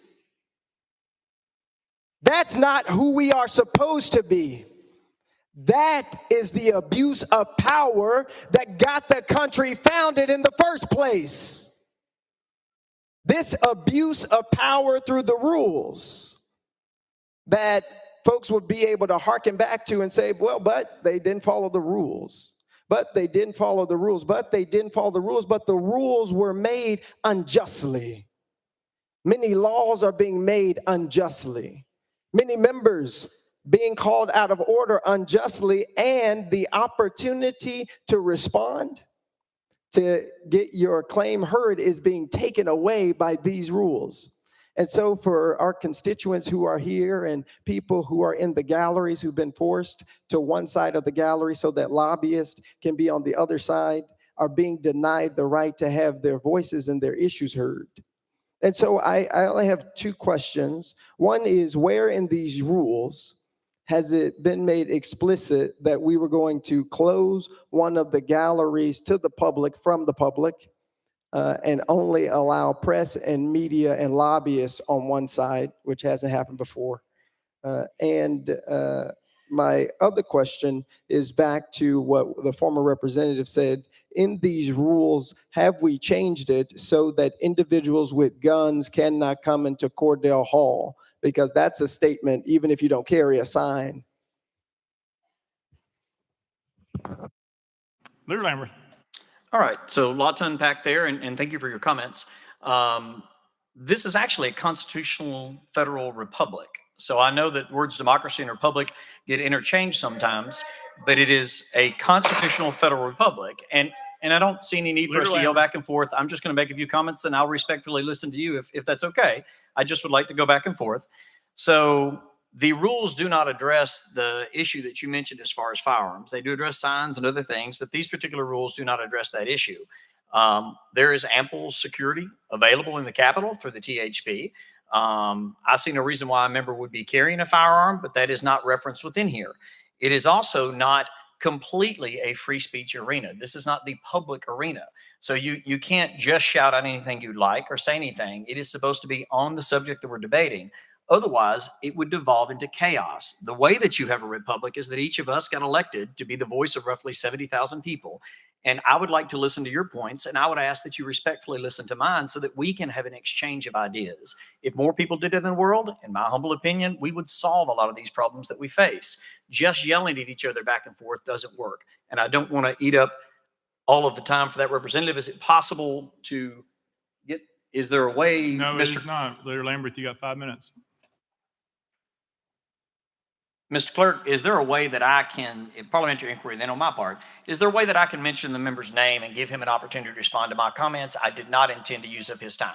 Speaker 14: That's not who we are supposed to be. That is the abuse of power that got the country founded in the first place. This abuse of power through the rules that folks would be able to hearken back to and say, well, but they didn't follow the rules. But they didn't follow the rules. But they didn't follow the rules. But the rules were made unjustly. Many laws are being made unjustly. Many members being called out of order unjustly, and the opportunity to respond, to get your claim heard, is being taken away by these rules. And so for our constituents who are here and people who are in the galleries who've been forced to one side of the gallery so that lobbyists can be on the other side, are being denied the right to have their voices and their issues heard. And so I only have two questions. One is, where in these rules has it been made explicit that we were going to close one of the galleries to the public, from the public, and only allow press and media and lobbyists on one side, which hasn't happened before? My other question is back to what the former representative said. In these rules, have we changed it so that individuals with guns cannot come into Cordell Hall? Because that's a statement, even if you don't carry a sign.
Speaker 1: Leader Lamberth.
Speaker 4: All right, so a lot to unpack there, and thank you for your comments. This is actually a constitutional federal republic. So I know that words democracy and republic get interchanged sometimes, but it is a constitutional federal republic. And I don't see any need for us to yell back and forth. I'm just going to make a few comments, and I'll respectfully listen to you if that's okay. I just would like to go back and forth. So the rules do not address the issue that you mentioned as far as firearms. They do address signs and other things, but these particular rules do not address that issue. There is ample security available in the Capitol through the THP. I see no reason why a member would be carrying a firearm, but that is not referenced within here. It is also not completely a free speech arena. This is not the public arena. So you can't just shout out anything you'd like or say anything. It is supposed to be on the subject that we're debating. Otherwise, it would devolve into chaos. The way that you have a republic is that each of us got elected to be the voice of roughly 70,000 people. And I would like to listen to your points, and I would ask that you respectfully listen to mine so that we can have an exchange of ideas. If more people did it in the world, in my humble opinion, we would solve a lot of these problems that we face. Just yelling at each other back and forth doesn't work. And I don't want to eat up all of the time for that representative. Is it possible to get, is there a way,
Speaker 1: No,
Speaker 4: Mr.
Speaker 1: it's not. Leader Lamberth, you got 5 minutes.
Speaker 4: Mr. Clerk, is there a way that I can, in parliamentary inquiry, then on my part, is there a way that I can mention the member's name and give him an opportunity to respond to my comments? I did not intend to use up his time.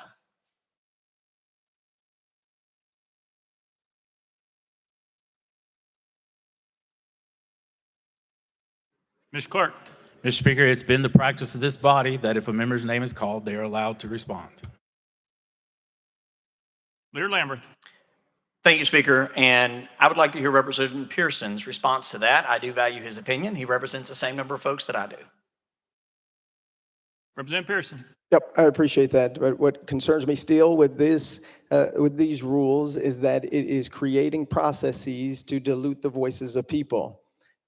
Speaker 1: Mr. Clerk.
Speaker 3: Mr. Speaker, it's been the practice of this body that if a member's name is called, they are allowed to respond.
Speaker 1: Leader Lamberth.
Speaker 4: Thank you, Speaker. And I would like to hear Representative Pearson's response to that. I do value his opinion. He represents the same number of folks that I do.
Speaker 1: Representative Pearson.
Speaker 14: Yep, I appreciate that. But what concerns me still with this, with these rules, is that it is creating processes to dilute the voices of people.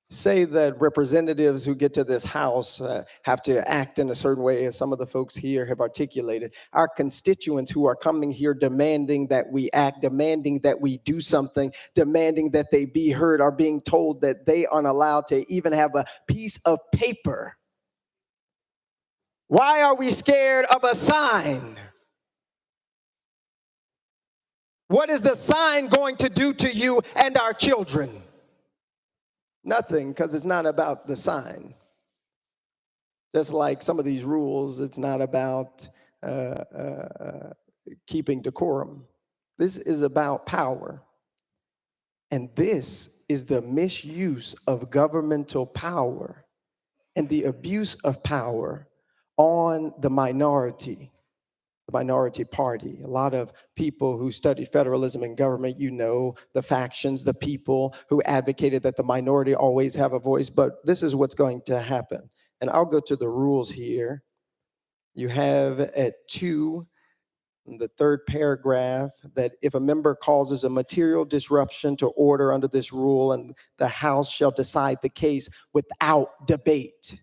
Speaker 14: say that representatives who get to this house have to act in a certain way, as some of the folks here have articulated. Our constituents who are coming here demanding that we act, demanding that we do something, demanding that they be heard, are being told that they aren't allowed to even have a piece of paper. Why are we scared of a sign? What is the sign going to do to you and our children? Nothing, because it's not about the sign. Just like some of these rules, it's not about keeping decorum. This is about power. And this is the misuse of governmental power and the abuse of power on the minority party. A lot of people who study federalism and government, you know, the factions, the people who advocated that the minority always have a voice, but this is what's going to happen. And I'll go to the rules here. You have at 2, in the 3rd paragraph, that if a member causes a material disruption to order under this rule, and the House shall decide the case without debate.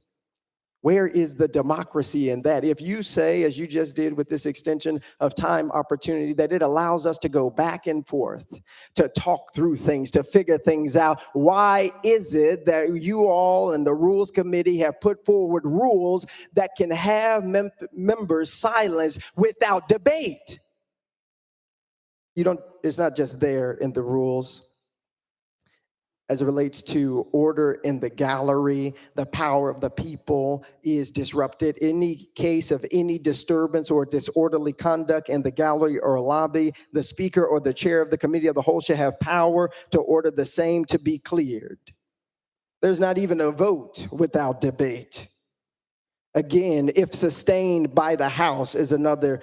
Speaker 14: Where is the democracy in that? If you say, as you just did with this extension of time opportunity, that it allows us to go back and forth, to talk through things, to figure things out, why is it that you all and the Rules Committee have put forward rules that can have members silenced without debate? It's not just there in the rules. As it relates to order in the gallery, the power of the people is disrupted. Any case of any disturbance or disorderly conduct in the gallery or lobby, the speaker or the chair of the committee of the whole shall have power to order the same to be cleared. There's not even a vote without debate. Again, if sustained by the House is another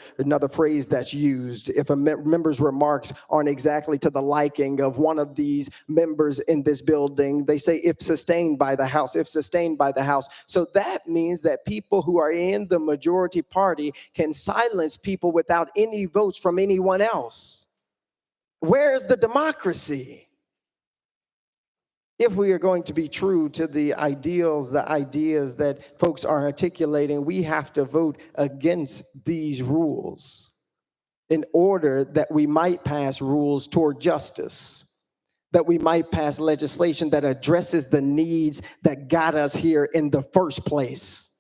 Speaker 14: phrase that's used. If a member's remarks aren't exactly to the liking of one of these members in this building, they say if sustained by the House, if sustained by the House. So that means that people who are in the majority party can silence people without any votes from anyone else. Where's the democracy? If we are going to be true to the ideals, the ideas that folks are articulating, we have to vote against these rules in order that we might pass rules toward justice, that we might pass legislation that addresses the needs that got us here in the first place.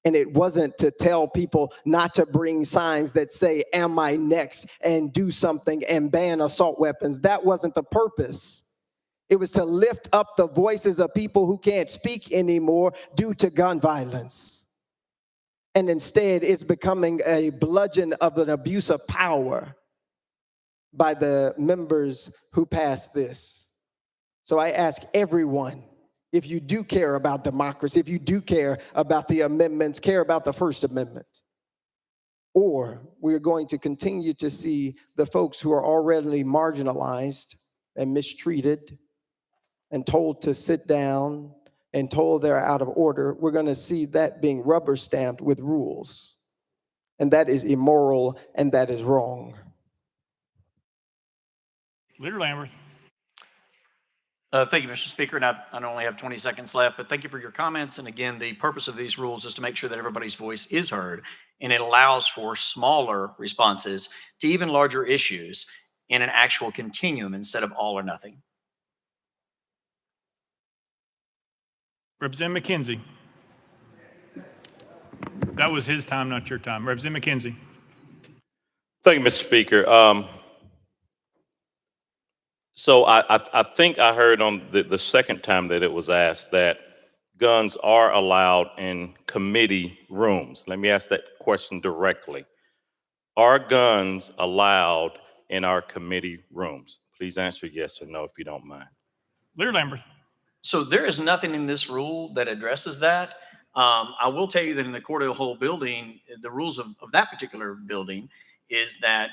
Speaker 14: And it wasn't to tell people not to bring signs that say, "Am I next?" and do something and ban assault weapons. That wasn't the purpose. It was to lift up the voices of people who can't speak anymore due to gun violence. And instead, it's becoming a bludgeon of an abuse of power by the members who passed this. So I ask everyone, if you do care about democracy, if you do care about the amendments, care about the First Amendment, or we're going to continue to see the folks who are already marginalized and mistreated and told to sit down and told they're out of order, we're going to see that being rubber stamped with rules. And that is immoral and that is wrong.
Speaker 1: Leader Lamberth.
Speaker 4: Thank you, Mr. Speaker. And I only have 20 seconds left, but thank you for your comments. And again, the purpose of these rules is to make sure that everybody's voice is heard, and it allows for smaller responses to even larger issues in an actual continuum instead of all or nothing.
Speaker 1: Representative McKenzie. That was his time, not your time. Representative McKenzie.
Speaker 15: Thank you, Mr. Speaker. So I think I heard on the second time that it was asked that guns are allowed in committee rooms. Let me ask that question directly. Are guns allowed in our committee rooms? Please answer yes or no if you don't mind.
Speaker 1: Leader Lamberth.
Speaker 4: So there is nothing in this rule that addresses that. I will tell you that in the Court of the Whole building, the rules of that particular building is that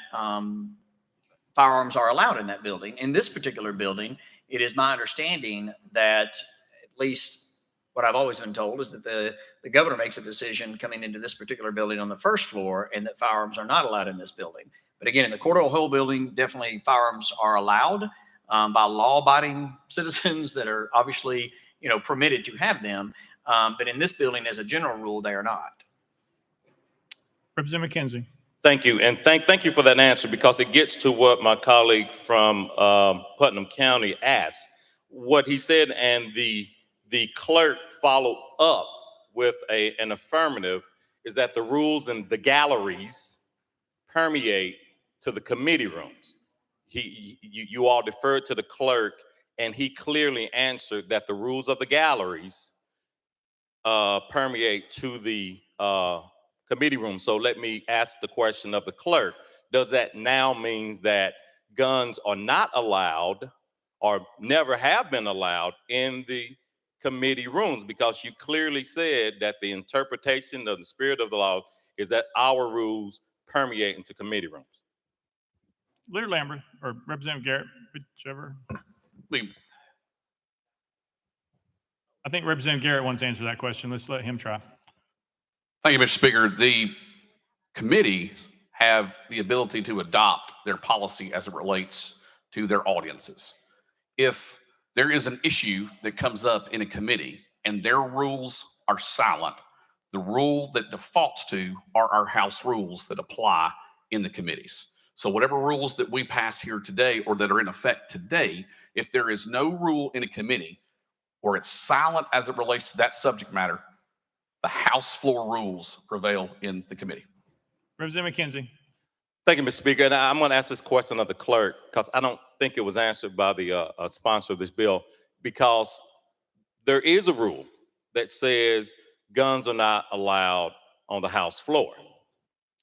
Speaker 4: firearms are allowed in that building. In this particular building, it is my understanding that, at least what I've always been told, is that the governor makes a decision coming into this particular building on the first floor, and that firearms are not allowed in this building. But again, in the Court of the Whole building, definitely firearms are allowed by law-abiding citizens that are obviously permitted to have them. But in this building, as a general rule, they are not.
Speaker 1: Representative McKenzie.
Speaker 15: Thank you. And thank you for that answer, because it gets to what my colleague from Putnam County asked. What he said, and the clerk followed up with an affirmative, is that the rules in the galleries permeate to the committee rooms. You all deferred to the clerk, and he clearly answered that the rules of the galleries permeate to the committee room. So let me ask the question of the clerk. Does that now mean that guns are not allowed or never have been allowed in the committee rooms? Because you clearly said that the interpretation of the spirit of the law is that our rules permeate into committee rooms.
Speaker 1: Leader Lambert or Representative Garrett, whichever. I think Representative Garrett wants to answer that question. Let's let him try.
Speaker 6: Thank you, Mr. Speaker. The committees have the ability to adopt their policy as it relates to their audiences. If there is an issue that comes up in a committee and their rules are silent, the rule that defaults to are our House rules that apply in the committees. So whatever rules that we pass here today or that are in effect today, if there is no rule in a committee or it's silent as it relates to that subject matter, the House floor rules prevail in the committee.
Speaker 1: Representative McKenzie.
Speaker 15: Thank you, Mr. Speaker. And I'm going to ask this question of the clerk, because I don't think it was answered by the sponsor of this bill, because there is a rule that says guns are not allowed on the House floor.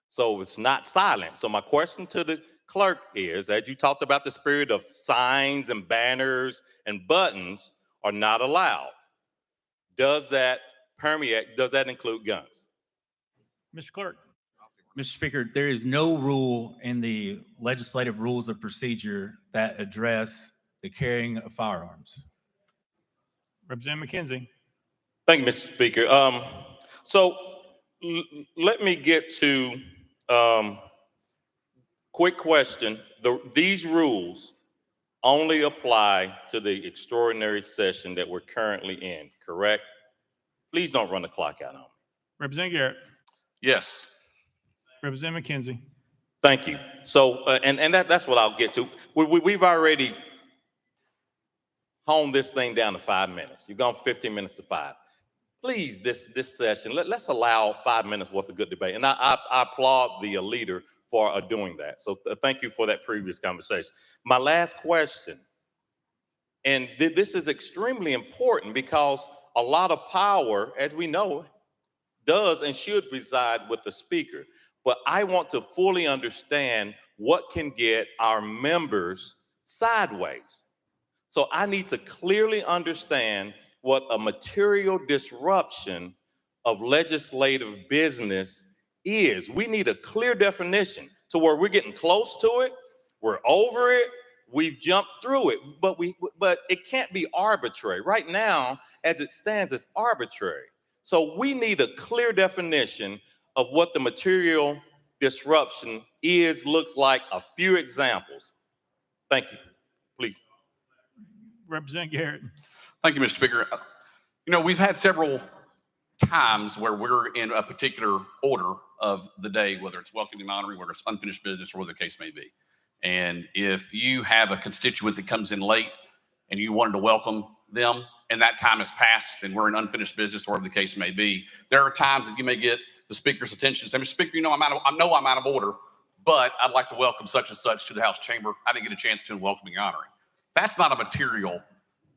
Speaker 15: So it's not silent. So my question to the clerk is, as you talked about the spirit of signs and banners and buttons are not allowed, does that permeate, does that include guns?
Speaker 1: Mr. Clerk.
Speaker 3: Mr. Speaker, there is no rule in the legislative rules of procedure that address the carrying of firearms.
Speaker 1: Representative McKenzie.
Speaker 15: Thank you, Mr. Speaker. So let me get to quick question. These rules only apply to the extraordinary session that we're currently in, correct? Please don't run the clock out on me.
Speaker 1: Representative Garrett.
Speaker 6: Yes.
Speaker 1: Representative McKenzie.
Speaker 15: Thank you. So, and that's what I'll get to. We've already honed this thing down to 5 minutes. You've gone 15 minutes to 5. Please, this session, let's allow 5 minutes worth of good debate. And I applaud the leader for doing that. So thank you for that previous conversation. My last question, and this is extremely important because a lot of power, as we know, does and should reside with the speaker. But I want to fully understand what can get our members sideways. So I need to clearly understand what a material disruption of legislative business is. We need a clear definition to where we're getting close to it, we're over it, we've jumped through it, but it can't be arbitrary. Right now, as it stands, it's arbitrary. So we need a clear definition of what the material disruption is, looks like, a few examples. Thank you. Please.
Speaker 1: Representative Garrett.
Speaker 6: Thank you, Mr. Speaker. You know, we've had several times where we're in a particular order of the day, whether it's welcoming and honoring, whether it's unfinished business, or whatever the case may be. And if you have a constituent that comes in late and you wanted to welcome them and that time has passed and we're in unfinished business, or whatever the case may be, there are times that you may get the speaker's attention and say, Mr. Speaker, you know, I'm out of order, but I'd like to welcome such and such to the House chamber. I didn't get a chance to in welcoming and honoring. That's not a material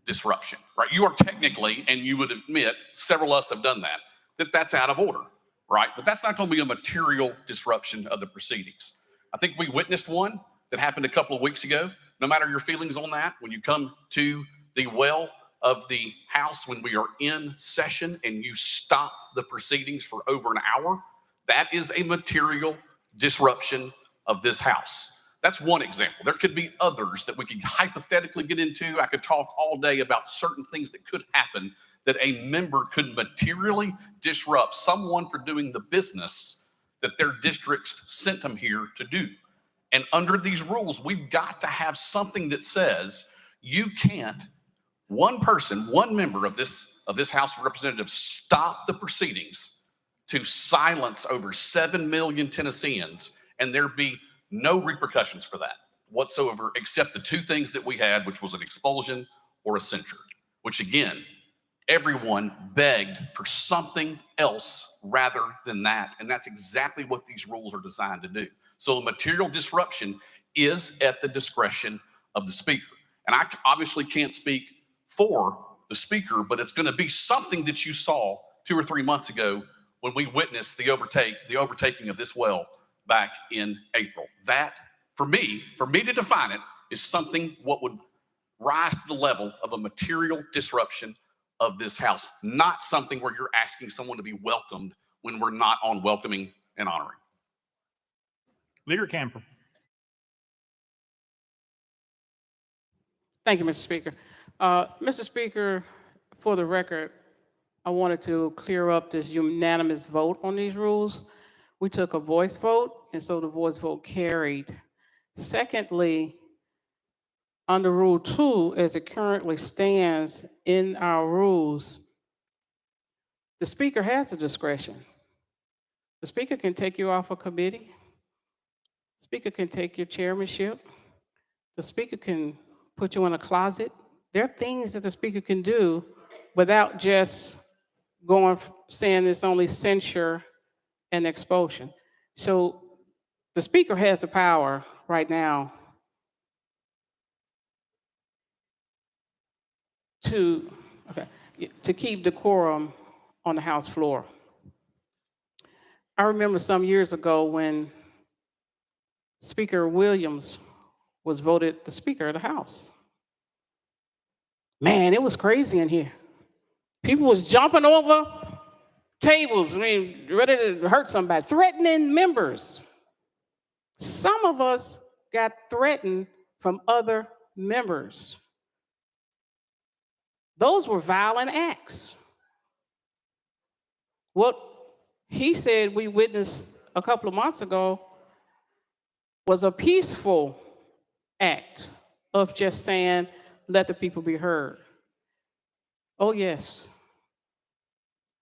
Speaker 6: disruption, right? You are technically, and you would admit, several of us have done that, that's out of order, right? But that's not going to be a material disruption of the proceedings. I think we witnessed one that happened a couple of weeks ago. No matter your feelings on that, when you come to the well of the House, when we are in session and you stop the proceedings for over an hour, that is a material disruption of this House. That's one example. There could be others that we could hypothetically get into. I could talk all day about certain things that could happen that a member could materially disrupt someone for doing the business that their districts sent them here to do. And under these rules, we've got to have something that says you can't one person, one member of this House of Representatives stop the proceedings to silence over 7 million Tennesseans, and there be no repercussions for that whatsoever, except the two things that we had, which was an expulsion or a censure, which again, everyone begged for something else rather than that. And that's exactly what these rules are designed to do. So the material disruption is at the discretion of the speaker. And I obviously can't speak for the speaker, but it's going to be something that you saw 2 or 3 months ago when we witnessed the overtaking of this well back in April. That, for me to define it, is something what would rise to the level of a material disruption of this House, not something where you're asking someone to be welcomed when we're not on welcoming and honoring.
Speaker 1: Leader Camper.
Speaker 16: Thank you, Mr. Speaker. Mr. Speaker, for the record, I wanted to clear up this unanimous vote on these rules. We took a voice vote, and so the voice vote carried. Secondly, under Rule 2, as it currently stands in our rules, the Speaker has the discretion. The Speaker can take you off a committee. The Speaker can take your chairmanship. The Speaker can put you in a closet. There are things that the Speaker can do without just saying it's only censure and expulsion. So the Speaker has the power right now to keep decorum on the House floor. I remember some years ago when Speaker Williams was voted the Speaker of the House. Man, it was crazy in here. People was jumping over tables, ready to hurt somebody, threatening members. Some of us got threatened from other members. Those were violent acts. What he said we witnessed a couple of months ago was a peaceful act of just saying, let the people be heard. Oh, yes.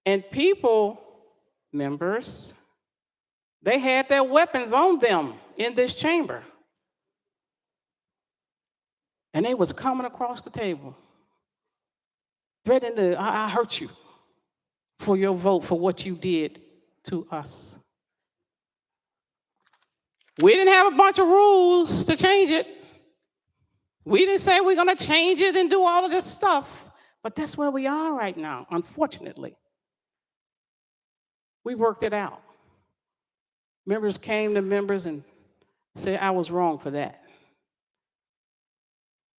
Speaker 16: And members, they had their weapons on them in this chamber. And they was coming across the table, threatening to, I hurt you for your vote, for what you did to us. We didn't have a bunch of rules to change it. We didn't say we're going to change it and do all of this stuff, but that's where we are right now, unfortunately. We worked it out. Members came to members and said, I was wrong for that.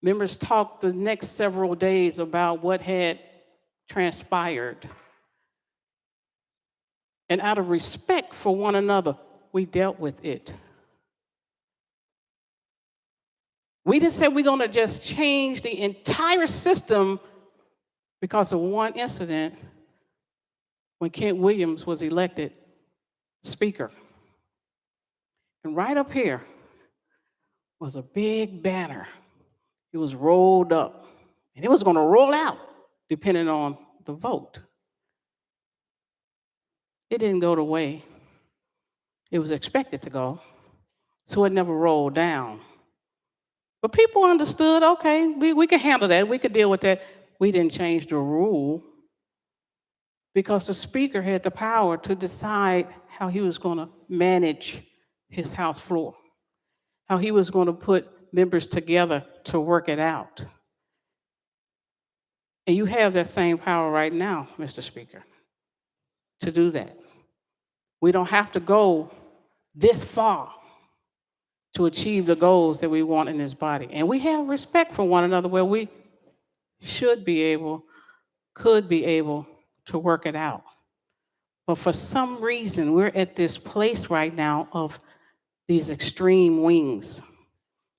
Speaker 16: Members talked the next several days about what had transpired. And out of respect for one another, we dealt with it. We didn't say we're going to just change the entire system because of one incident when Kent Williams was elected Speaker. And right up here was a big banner. It was rolled up, and it was going to roll out depending on the vote. It didn't go the way it was expected to go, so it never rolled down. But people understood, okay, we can handle that. We could deal with that. We didn't change the rule because the Speaker had the power to decide how he was going to manage his House floor, how he was going to put members together to work it out. And you have that same power right now, Mr. Speaker, to do that. We don't have to go this far to achieve the goals that we want in this body. And we have respect for one another where we could be able to work it out. But for some reason, we're at this place right now of these extreme wings.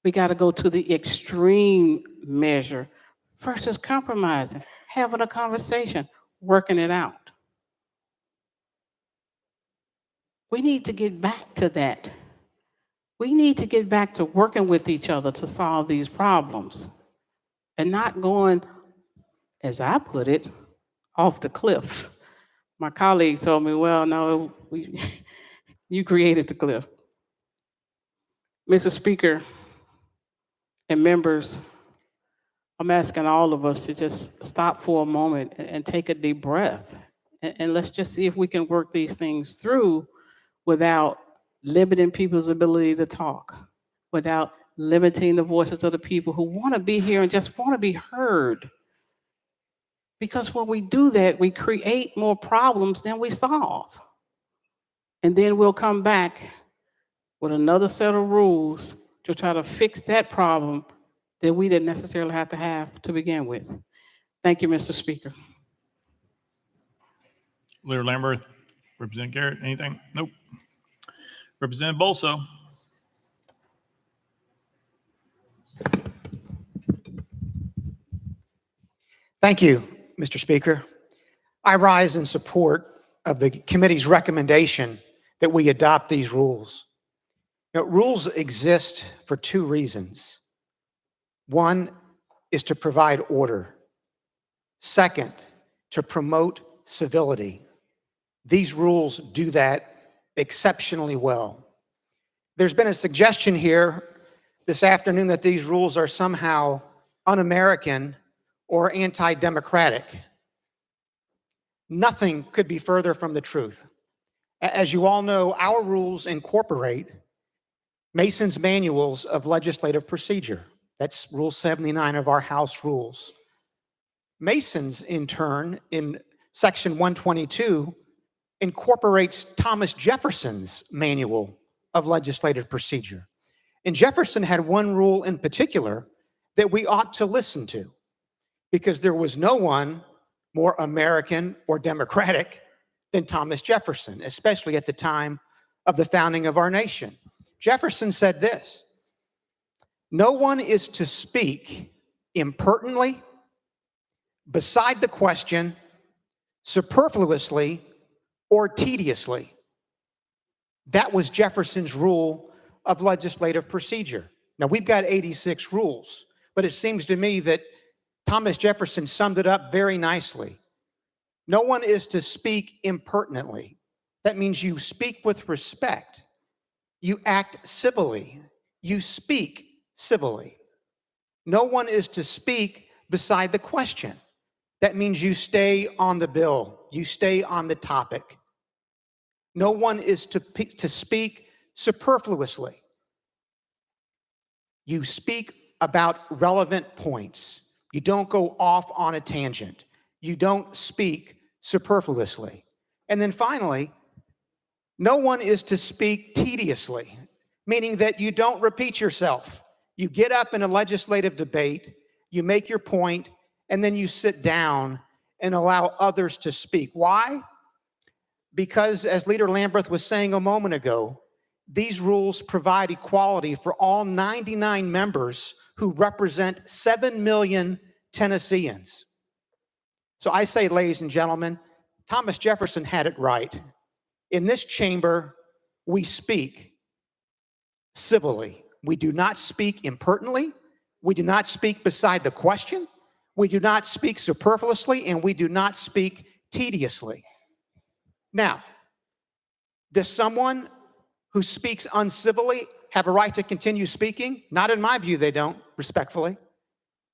Speaker 16: We got to go to the extreme measure versus compromising, having a conversation, working it out. We need to get back to that. We need to get back to working with each other to solve these problems and not going as I put it, off the cliff. My colleague told me, well, no, you created the cliff. Mr. Speaker and members, I'm asking all of us to just stop for a moment and take a deep breath. And let's just see if we can work these things through without limiting people's ability to talk, without limiting the voices of the people who want to be here and just want to be heard. Because when we do that, we create more problems than we solve. And then we'll come back with another set of rules to try to fix that problem that we didn't necessarily have to begin with. Thank you, Mr. Speaker.
Speaker 1: Leader Lamberth, Representative Garrett, anything? Nope. Representative Bolso.
Speaker 17: Thank you, Mr. Speaker. I rise in support of the committee's recommendation that we adopt these rules. Rules exist for two reasons. One is to provide order. Second, to promote civility. These rules do that exceptionally well. There's been a suggestion here this afternoon that these rules are somehow un-American or anti-democratic. Nothing could be further from the truth. As you all know, our rules incorporate Mason's Manuals of Legislative Procedure. That's Rule 79 of our House rules. Mason's, in turn, in Section 122, incorporates Thomas Jefferson's Manual of Legislative Procedure. And Jefferson had one rule in particular that we ought to listen to, because there was no one more American or democratic than Thomas Jefferson, especially at the time of the founding of our nation. Jefferson said this: "No one is to speak impertinently, beside the question, superfluously, or tediously." That was Jefferson's rule of legislative procedure. Now, we've got 86 rules, but it seems to me that Thomas Jefferson summed it up very nicely. No one is to speak impertinently. That means you speak with respect. You act civilly. You speak civilly. No one is to speak beside the question. That means you stay on the bill. You stay on the topic. No one is to speak superfluously. You speak about relevant points. You don't go off on a tangent. You don't speak superfluously. And then finally, no one is to speak tediously, meaning that you don't repeat yourself. You get up in a legislative debate, you make your point, and then you sit down and allow others to speak. Why? Because, as Leader Lamberth was saying a moment ago, these rules provide equality for all 99 members who represent 7 million Tennesseans. So I say, ladies and gentlemen, Thomas Jefferson had it right. In this chamber, we speak civilly. We do not speak impertinently. We do not speak beside the question. We do not speak superfluously, and we do not speak tediously. Now, does someone who speaks uncivilly have a right to continue speaking? Not in my view, they don't, respectfully.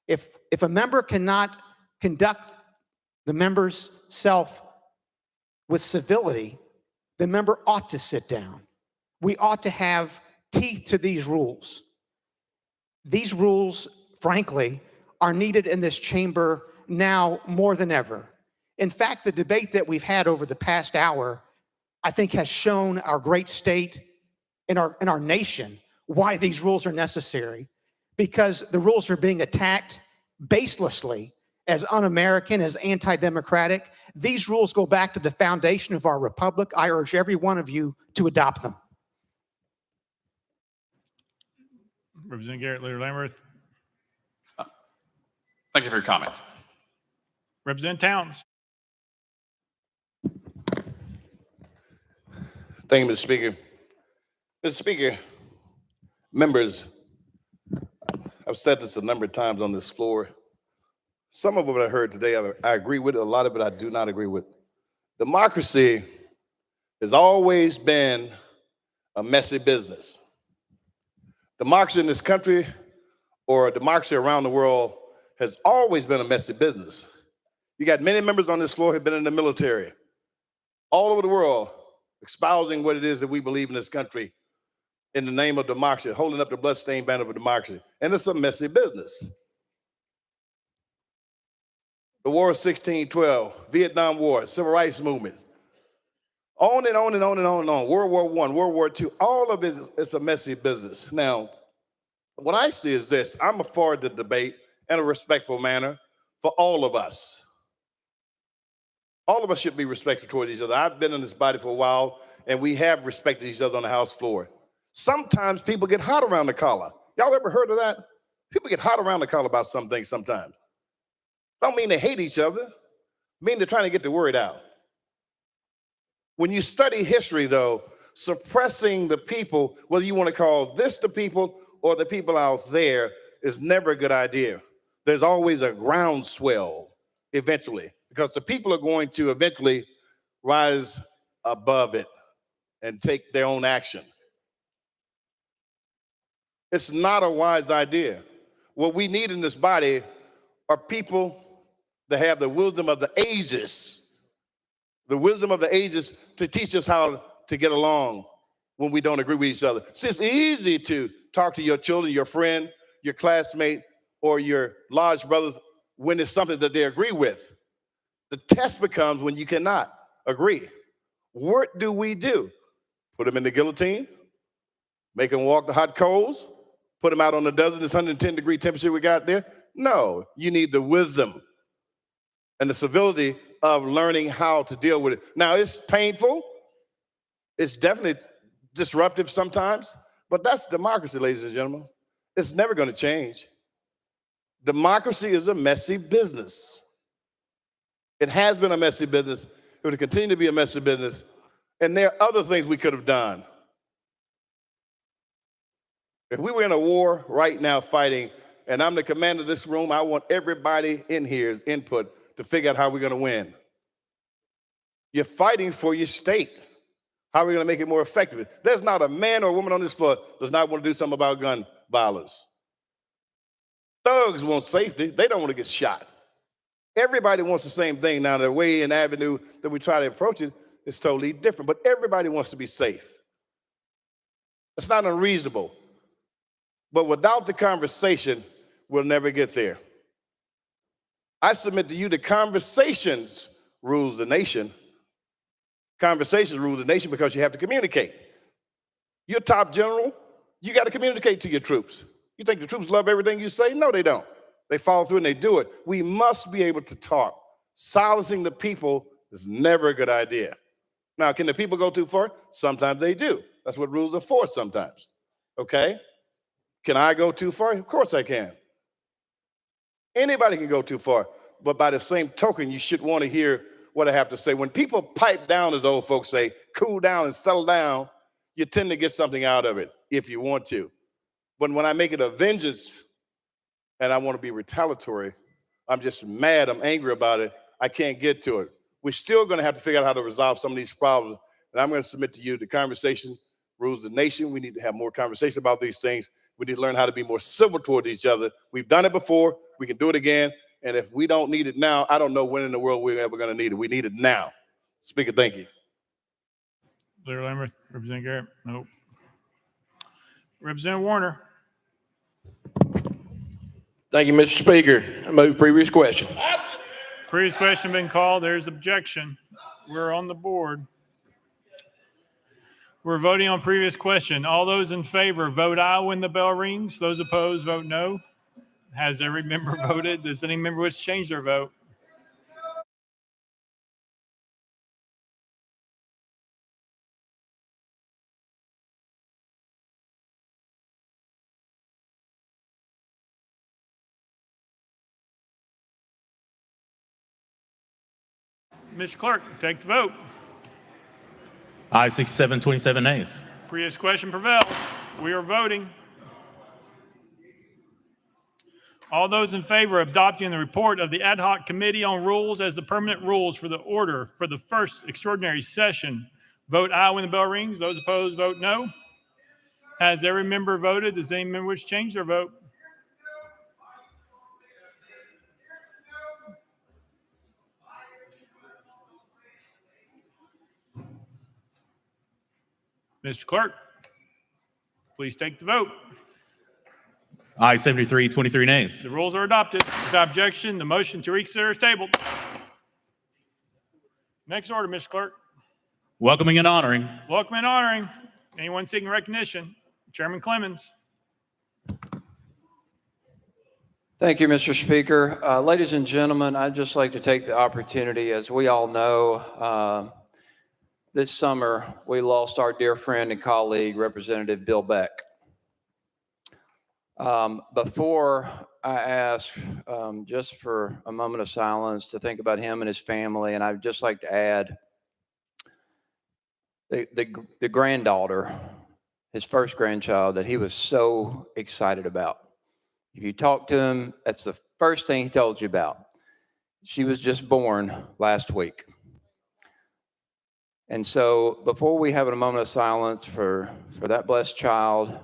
Speaker 17: If a member cannot conduct the member's self with civility, the member ought to sit down. We ought to have teeth to these rules. These rules, frankly, are needed in this chamber now more than ever. In fact, the debate that we've had over the past hour, I think, has shown our great state and our nation why these rules are necessary, because the rules are being attacked baselessly as un-American, as anti-democratic. These rules go back to the foundation of our republic. I urge every one of you to adopt them.
Speaker 1: Representative Garrett, Leader Lamberth.
Speaker 6: Thank you for your comments.
Speaker 1: Representative Towns.
Speaker 18: Thank you, Mr. Speaker. Mr. Speaker, members, I've said this a number of times on this floor. Some of what I heard today, I agree with. A lot of it I do not agree with. Democracy has always been a messy business. Democracy in this country or democracy around the world has always been a messy business. You got many members on this floor who have been in the military all over the world espousing what it is that we believe in this country in the name of democracy, holding up the bloodstained banner of democracy. And it's a messy business. The War of 1612, Vietnam War, Civil Rights Movement, on and on and on and on and on. World War I, World War II, all of it is a messy business. Now, what I see is this. I'm for the debate in a respectful manner for all of us. All of us should be respectful toward each other. I've been in this body for a while, and we have respected each other on the House floor. Sometimes people get hot around the collar. Y'all ever heard of that? People get hot around the collar about some things sometimes. Don't mean they hate each other. Mean they're trying to get the word out. When you study history, though, suppressing the people, whether you want to call this the people or the people out there, is never a good idea. There's always a groundswell eventually, because the people are going to eventually rise above it and take their own action. It's not a wise idea. What we need in this body are people that have the wisdom of the ages to teach us how to get along when we don't agree with each other. See, it's easy to talk to your children, your friend, your classmate, or your large brothers when it's something that they agree with. The test becomes when you cannot agree. What do we do? Put them in the guillotine, make them walk the hot coals, put them out on the desert, this 110-degree temperature we got there? No, you need the wisdom and the civility of learning how to deal with it. Now, it's painful. It's definitely disruptive sometimes, but that's democracy, ladies and gentlemen. It's never going to change. Democracy is a messy business. It has been a messy business. It will continue to be a messy business. And there are other things we could have done. If we were in a war right now fighting, and I'm the commander of this room, I want everybody in here's input to figure out how we're going to win. You're fighting for your state. How are we going to make it more effective? There's not a man or woman on this floor that does not want to do something about gun violence. Thugs want safety. They don't want to get shot. Everybody wants the same thing. Now, the way and avenue that we try to approach it is totally different, but everybody wants to be safe. It's not unreasonable. But without the conversation, we'll never get there. I submit to you the conversations rules the nation. Conversations rule the nation because you have to communicate. You're a top general, you got to communicate to your troops. You think the troops love everything you say? No, they don't. They follow through and they do it. We must be able to talk. Silencing the people is never a good idea. Now, can the people go too far? Sometimes they do. That's what rules are for sometimes. Okay? Can I go too far? Of course I can. Anybody can go too far. But by the same token, you should want to hear what I have to say. When people pipe down, as old folks say, cool down and settle down, you tend to get something out of it if you want to. But when I make it a vengeance and I want to be retaliatory, I'm just mad, I'm angry about it, I can't get to it. We're still going to have to figure out how to resolve some of these problems. And I'm going to submit to you the conversation rules the nation. We need to have more conversation about these things. We need to learn how to be more civil towards each other. We've done it before. We can do it again. And if we don't need it now, I don't know when in the world we're ever going to need it. We need it now. Speaker, thank you.
Speaker 1: Leader Lamberth, Representative Garrett. Nope. Representative Warner.
Speaker 19: Thank you, Mr. Speaker. I move previous question.
Speaker 1: Previous question been called. There's objection. We're on the board. We're voting on previous question. All those in favor, vote aye when the bell rings. Those opposed, vote no. Has every member voted? Does any member wish to change their vote? Mr. Clerk, take the vote.
Speaker 3: Aye, 67, 27 nays.
Speaker 1: Previous question prevails. We are voting. All those in favor of adopting the report of the Ad hoc Committee on Rules as the permanent rules for the order for the first extraordinary session, vote aye when the bell rings. Those opposed, vote no. Has every member voted? Does any member wish to change their vote? Mr. Clerk, please take the vote.
Speaker 3: Aye, 73, 23 nays.
Speaker 1: The rules are adopted. Without objection, the motion to reconsider is tabled. Next order, Mr. Clerk.
Speaker 3: Welcoming and honoring.
Speaker 1: Welcome and honoring. Anyone seeking recognition? Chairman Clemens.
Speaker 5: Thank you, Mr. Speaker. Ladies and gentlemen, I'd just like to take the opportunity, as we all know, this summer we lost our dear friend and colleague, Representative Bill Beck. Before I ask just for a moment of silence to think about him and his family, and I'd just like to add the granddaughter, his first grandchild, that he was so excited about. If you talk to him, that's the first thing he told you about. She was just born last week. And so before we have a moment of silence for that blessed child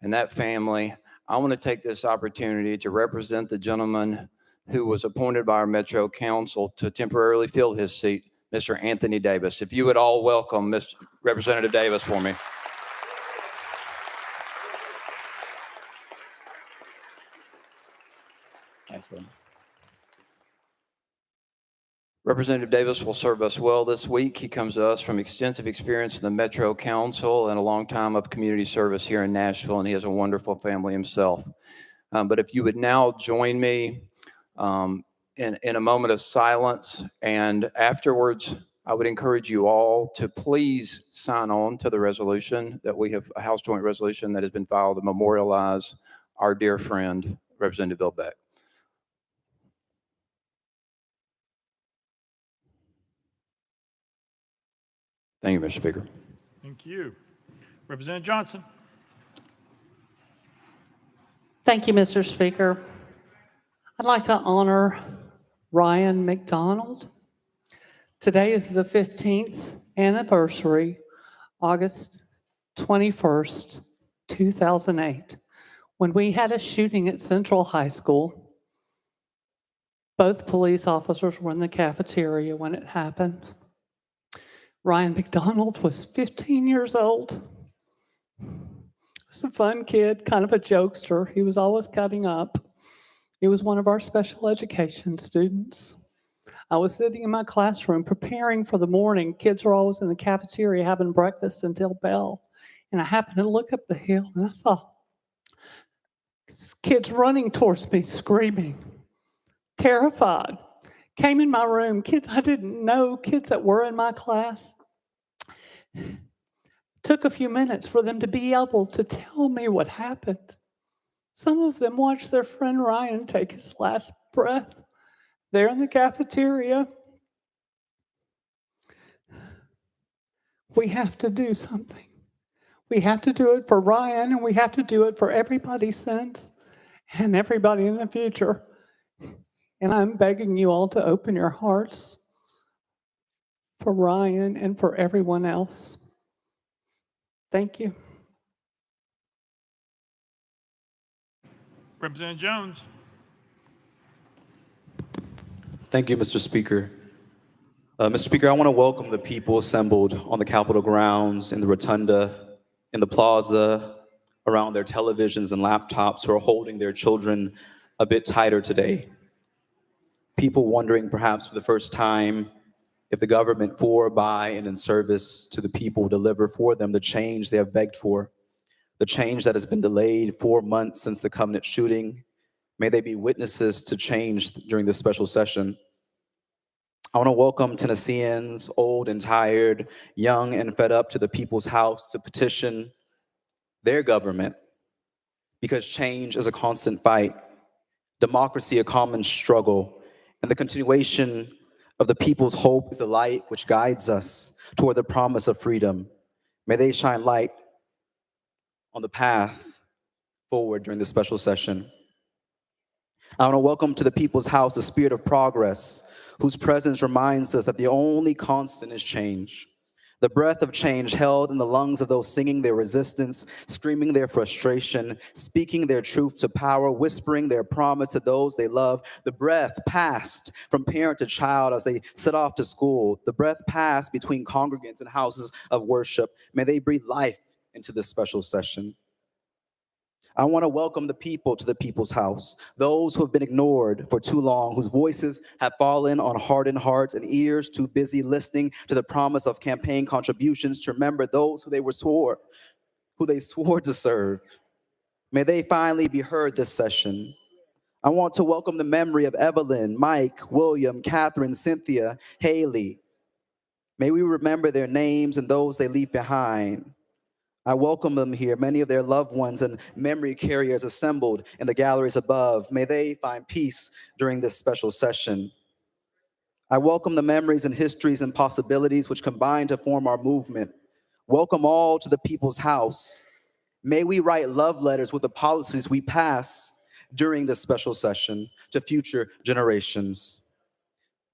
Speaker 5: and that family, I want to take this opportunity to represent the gentleman who was appointed by our Metro Council to temporarily fill his seat, Mr. Anthony Davis. If you would all welcome Mr. Representative Davis for me. Thanks, buddy. Representative Davis will serve us well this week. He comes to us from extensive experience in the Metro Council and a long time of community service here in Nashville, and he has a wonderful family himself. But if you would now join me in a moment of silence, and afterwards, I would encourage you all to please sign on to the resolution that we have, a House Joint Resolution that has been filed to memorialize our dear friend, Representative Bill Beck. Thank you, Mr. Speaker.
Speaker 1: Thank you. Representative Johnson.
Speaker 20: Thank you, Mr. Speaker. I'd like to honor Ryan McDonald. Today is the 15th anniversary, August 21st, 2008, when we had a shooting at Central High School. Both police officers were in the cafeteria when it happened. Ryan McDonald was 15 years old. He's a fun kid, kind of a jokester. He was always cutting up. He was one of our special education students. I was sitting in my classroom preparing for the morning. Kids were always in the cafeteria having breakfast until bell. And I happened to look up the hill and I saw kids running towards me, screaming, terrified. Came in my room, kids I didn't know, kids that were in my class. Took a few minutes for them to be able to tell me what happened. Some of them watched their friend Ryan take his last breath there in the cafeteria. We have to do something. We have to do it for Ryan, and we have to do it for everybody since and everybody in the future. And I'm begging you all to open your hearts for Ryan and for everyone else. Thank you.
Speaker 1: Representative Jones.
Speaker 12: Thank you, Mr. Speaker. Mr. Speaker, I want to welcome the people assembled on the Capitol grounds, in the rotunda, in the plaza, around their televisions and laptops, who are holding their children a bit tighter today. People wondering perhaps for the first time if the government for, by, and in service to the people will deliver for them the change they have begged for, the change that has been delayed 4 months since the Covenant shooting. May they be witnesses to change during this special session. I want to welcome Tennesseans, old and tired, young and fed up, to the People's House to petition their government, because change is a constant fight, democracy a common struggle, and the continuation of the people's hope is the light which guides us toward the promise of freedom. May they shine light on the path forward during this special session. I want to welcome to the People's House the spirit of progress, whose presence reminds us that the only constant is change. The breath of change held in the lungs of those singing their resistance, screaming their frustration, speaking their truth to power, whispering their promise to those they love. The breath passed from parent to child as they set off to school. The breath passed between congregants and houses of worship. May they breathe life into this special session. I want to welcome the people to the People's House, those who have been ignored for too long, whose voices have fallen on hardened hearts and ears too busy listening to the promise of campaign contributions to remember those who they swore to serve. May they finally be heard this session. I want to welcome the memory of Evelyn, Mike, William, Catherine, Cynthia, Haley. May we remember their names and those they leave behind. I welcome them here, many of their loved ones and memory carriers assembled in the galleries above. May they find peace during this special session. I welcome the memories and histories and possibilities which combine to form our movement. Welcome all to the People's House. May we write love letters with the policies we pass during this special session to future generations.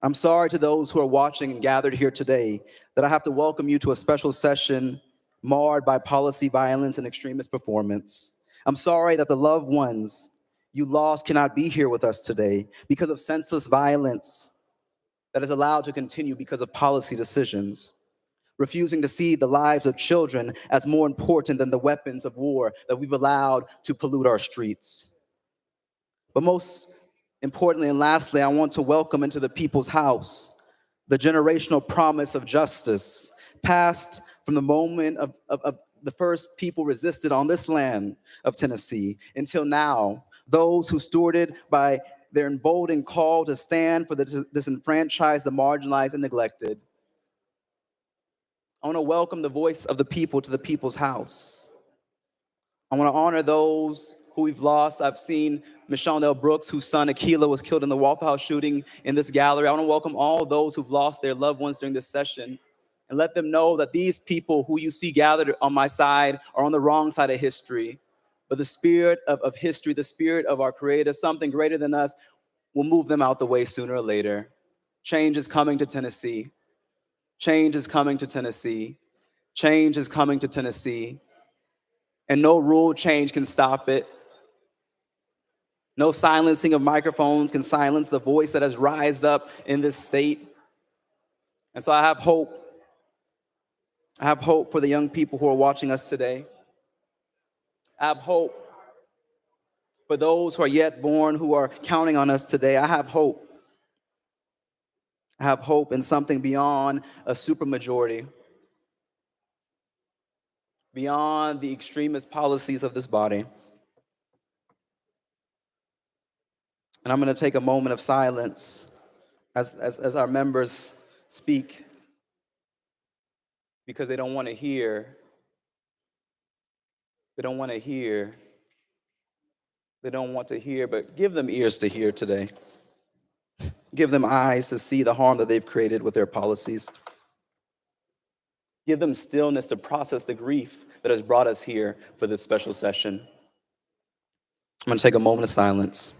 Speaker 12: I'm sorry to those who are watching and gathered here today that I have to welcome you to a special session marred by policy violence and extremist performance. I'm sorry that the loved ones you lost cannot be here with us today because of senseless violence that is allowed to continue because of policy decisions, refusing to see the lives of children as more important than the weapons of war that we've allowed to pollute our streets. But most importantly and lastly, I want to welcome into the People's House the generational promise of justice, passed from the moment of the first people resisted on this land of Tennessee until now, those who stewarded by their emboldened call to stand for the disenfranchised, the marginalized, and neglected. I want to welcome the voice of the people to the People's House. I want to honor those who we've lost. I've seen Michelle L. Brooks, whose son Akilah was killed in the Waffle House shooting in this gallery. I want to welcome all those who've lost their loved ones during this session and let them know that these people who you see gathered on my side are on the wrong side of history. But the spirit of history, the spirit of our Creator, something greater than us, will move them out the way sooner or later. Change is coming to Tennessee. Change is coming to Tennessee. Change is coming to Tennessee. And no rule change can stop it. No silencing of microphones can silence the voice that has rised up in this state. And so I have hope. I have hope for the young people who are watching us today. I have hope for those who are yet born, who are counting on us today. I have hope. I have hope in something beyond a supermajority, beyond the extremist policies of this body. And I'm going to take a moment of silence as our members speak, because they don't want to hear. They don't want to hear. They don't want to hear, but give them ears to hear today. Give them eyes to see the harm that they've created with their policies. Give them stillness to process the grief that has brought us here for this special session. I'm going to take a moment of silence.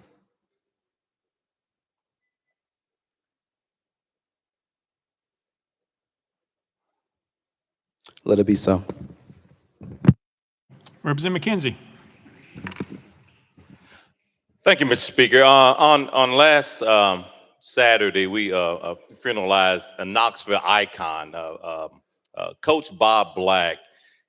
Speaker 12: Let it be so.
Speaker 1: Representative McKenzie.
Speaker 15: Thank you, Mr. Speaker. On last Saturday, we funeralized a Knoxville icon, Coach Bob Black.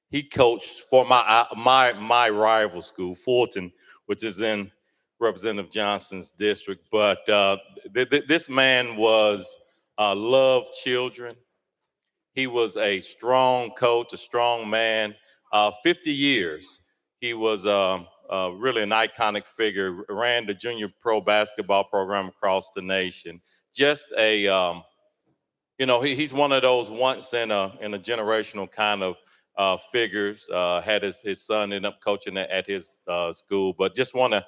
Speaker 15: He coached for my rival school, Fulton, which is in Representative Johnson's district. But this man loved children. He was a strong coach, a strong man. 50 years, he was really an iconic figure, ran the junior pro basketball program across the nation. Just he's one of those once in a generational kind of figures. Had his son end up coaching at his school, but just want to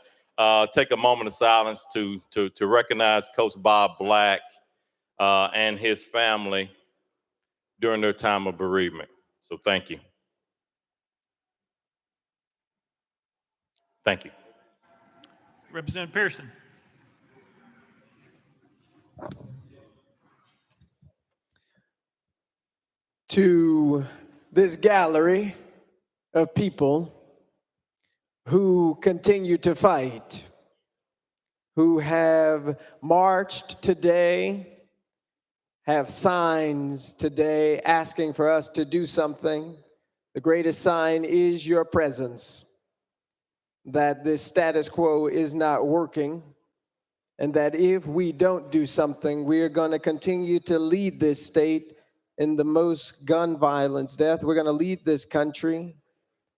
Speaker 15: take a moment of silence to recognize Coach Bob Black and his family during their time of bereavement. So thank you. Thank you.
Speaker 1: Representative Pearson.
Speaker 14: to this gallery of people who continue to fight, who have marched today, have signs today asking for us to do something. The greatest sign is your presence, that this status quo is not working, and that if we don't do something, we are going to continue to lead this state in the most gun violence death. We're going to lead this country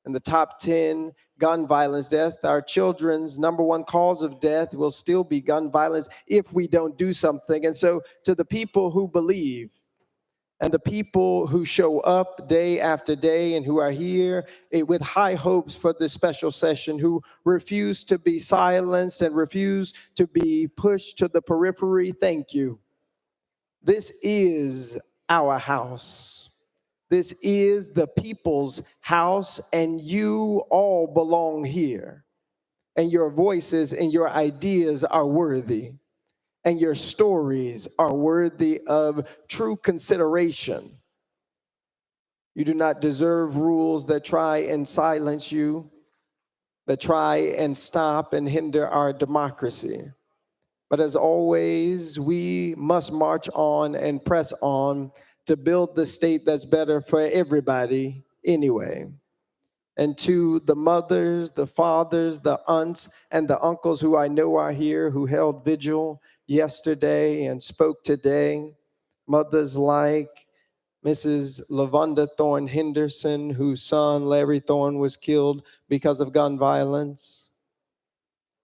Speaker 14: in the top 10 gun violence deaths. Our children's number one cause of death will still be gun violence if we don't do something. And so to the people who believe and the people who show up day after day and who are here with high hopes for this special session, who refuse to be silenced and refuse to be pushed to the periphery, thank you. This is our house. This is the people's house, and you all belong here. And your voices and your ideas are worthy, and your stories are worthy of true consideration. You do not deserve rules that try and silence you, that try and stop and hinder our democracy. But as always, we must march on and press on to build the state that's better for everybody anyway. And to the mothers, the fathers, the aunts, and the uncles who I know are here, who held vigil yesterday and spoke today, mothers like Mrs. Lavonda Thorne Henderson, whose son Larry Thorne was killed because of gun violence.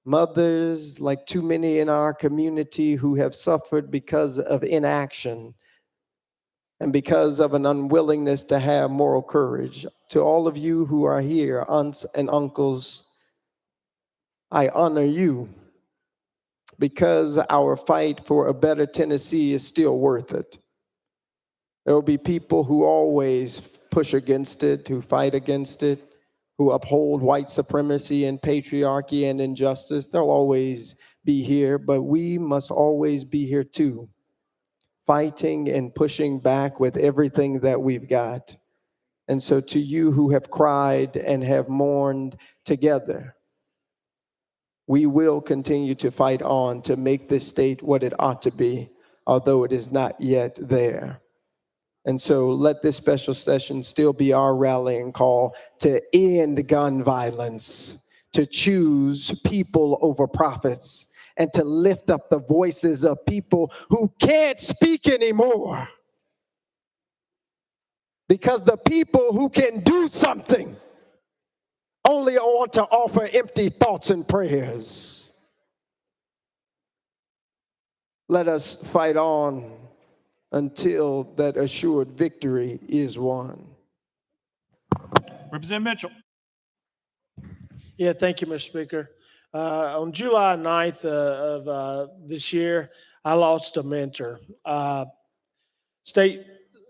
Speaker 14: Mothers like too many in our community who have suffered because of inaction and because of an unwillingness to have moral courage. To all of you who are here, aunts and uncles, I honor you because our fight for a better Tennessee is still worth it. There will be people who always push against it, who fight against it, who uphold white supremacy and patriarchy and injustice. They'll always be here, but we must always be here too, fighting and pushing back with everything that we've got. And so to you who have cried and have mourned together, we will continue to fight on to make this state what it ought to be, although it is not yet there. And so let this special session still be our rallying call to end gun violence, to choose people over profits, and to lift up the voices of people who can't speak anymore. Because the people who can do something only want to offer empty thoughts and prayers. Let us fight on until that assured victory is won.
Speaker 1: Representative Mitchell.
Speaker 13: Yeah, thank you, Mr. Speaker. On July 9th of this year, I lost a mentor.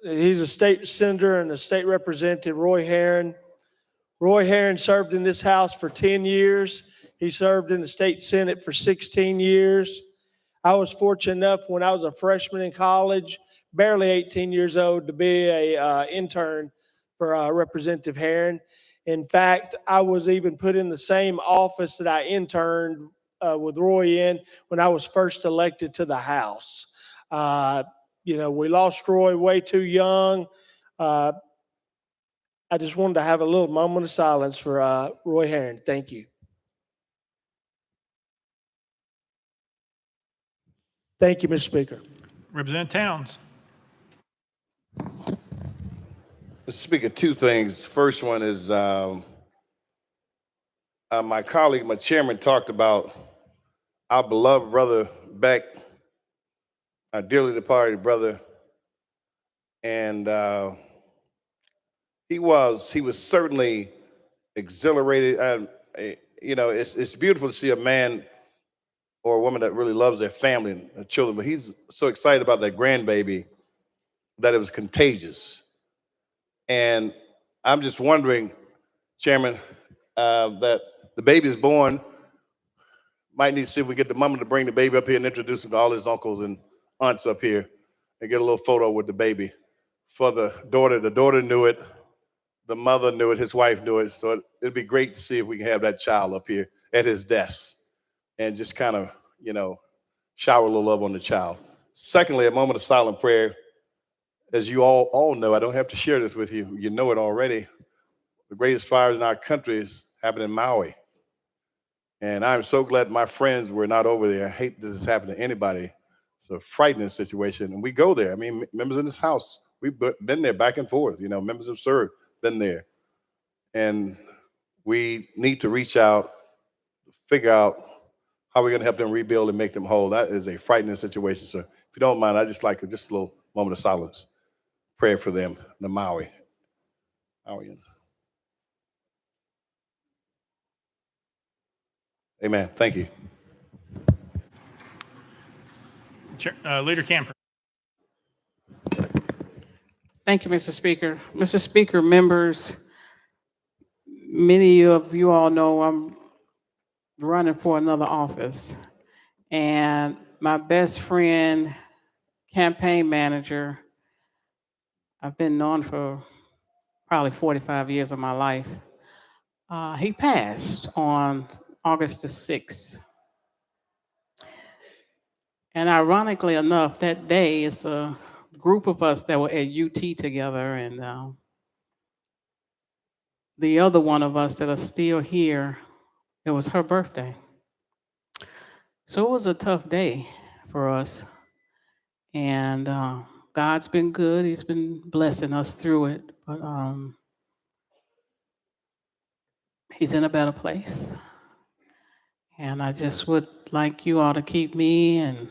Speaker 13: He's a state senator and a state representative, Roy Herron. Roy Herron served in this House for 10 years. He served in the state Senate for 16 years. I was fortunate enough when I was a freshman in college, barely 18 years old, to be a intern for Representative Herron. In fact, I was even put in the same office that I interned with Roy in when I was first elected to the House. We lost Roy way too young. I just wanted to have a little moment of silence for Roy Herron. Thank you. Thank you, Mr. Speaker.
Speaker 1: Representative Towns.
Speaker 18: Mr. Speaker, two things. First one is my colleague, my chairman, talked about our beloved brother Beck, our dearly departed brother, and he was certainly exhilarated. And it's beautiful to see a man or a woman that really loves their family and their children, but he's so excited about that grandbaby that it was contagious. And I'm just wondering, Chairman, that the baby is born. Might need to see if we get the mama to bring the baby up here and introduce him to all his uncles and aunts up here and get a little photo with the baby for the daughter. The daughter knew it. The mother knew it. His wife knew it. So it'd be great to see if we can have that child up here at his desk and just kind of, shower a little love on the child. Secondly, a moment of silent prayer. As you all know, I don't have to share this with you. You know it already. The greatest fires in our country happen in Maui. And I'm so glad my friends were not over there. I hate this has happened to anybody. It's a frightening situation. And we go there. I mean, members in this house, we've been there back and forth. Members have served, been there. And we need to reach out, figure out how we're going to help them rebuild and make them whole. That is a frightening situation. So if you don't mind, I'd just like just a little moment of silence. Prayer for them, the Mauians. Amen. Thank you.
Speaker 1: Leader Camper.
Speaker 16: Thank you, Mr. Speaker. Mr. Speaker, members, many of you all know I'm running for another office. And my best friend, campaign manager, I've been known for probably 45 years of my life. He passed on August the 6th. And ironically enough, that day it's a group of us that were at UT together, and the other one of us that are still here, it was her birthday. So it was a tough day for us. And God's been good. He's been blessing us through it. But he's in a better place. And I just would like you all to keep me and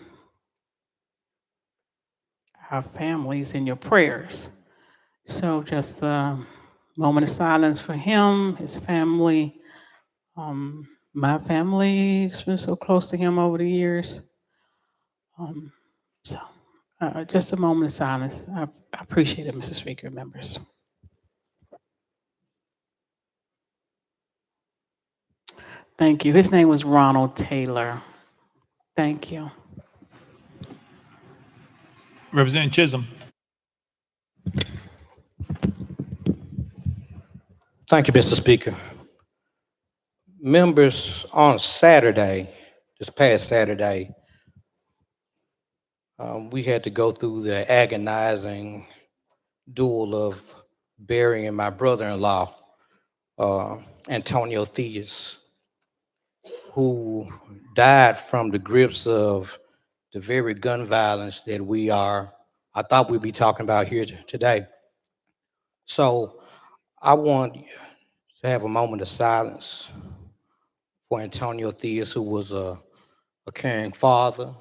Speaker 16: our families in your prayers. So just a moment of silence for him, his family. My family's been so close to him over the years. Just a moment of silence. I appreciate it, Mr. Speaker, members. Thank you. His name was Ronald Taylor. Thank you.
Speaker 1: Representative Chisholm.
Speaker 21: Thank you, Mr. Speaker. Members, on Saturday, this past Saturday, we had to go through the agonizing duel of burying my brother-in-law, Antonio Theus, who died from the grips of the very gun violence that I thought we'd be talking about here today. So I want to have a moment of silence for Antonio Theus, who was a caring father,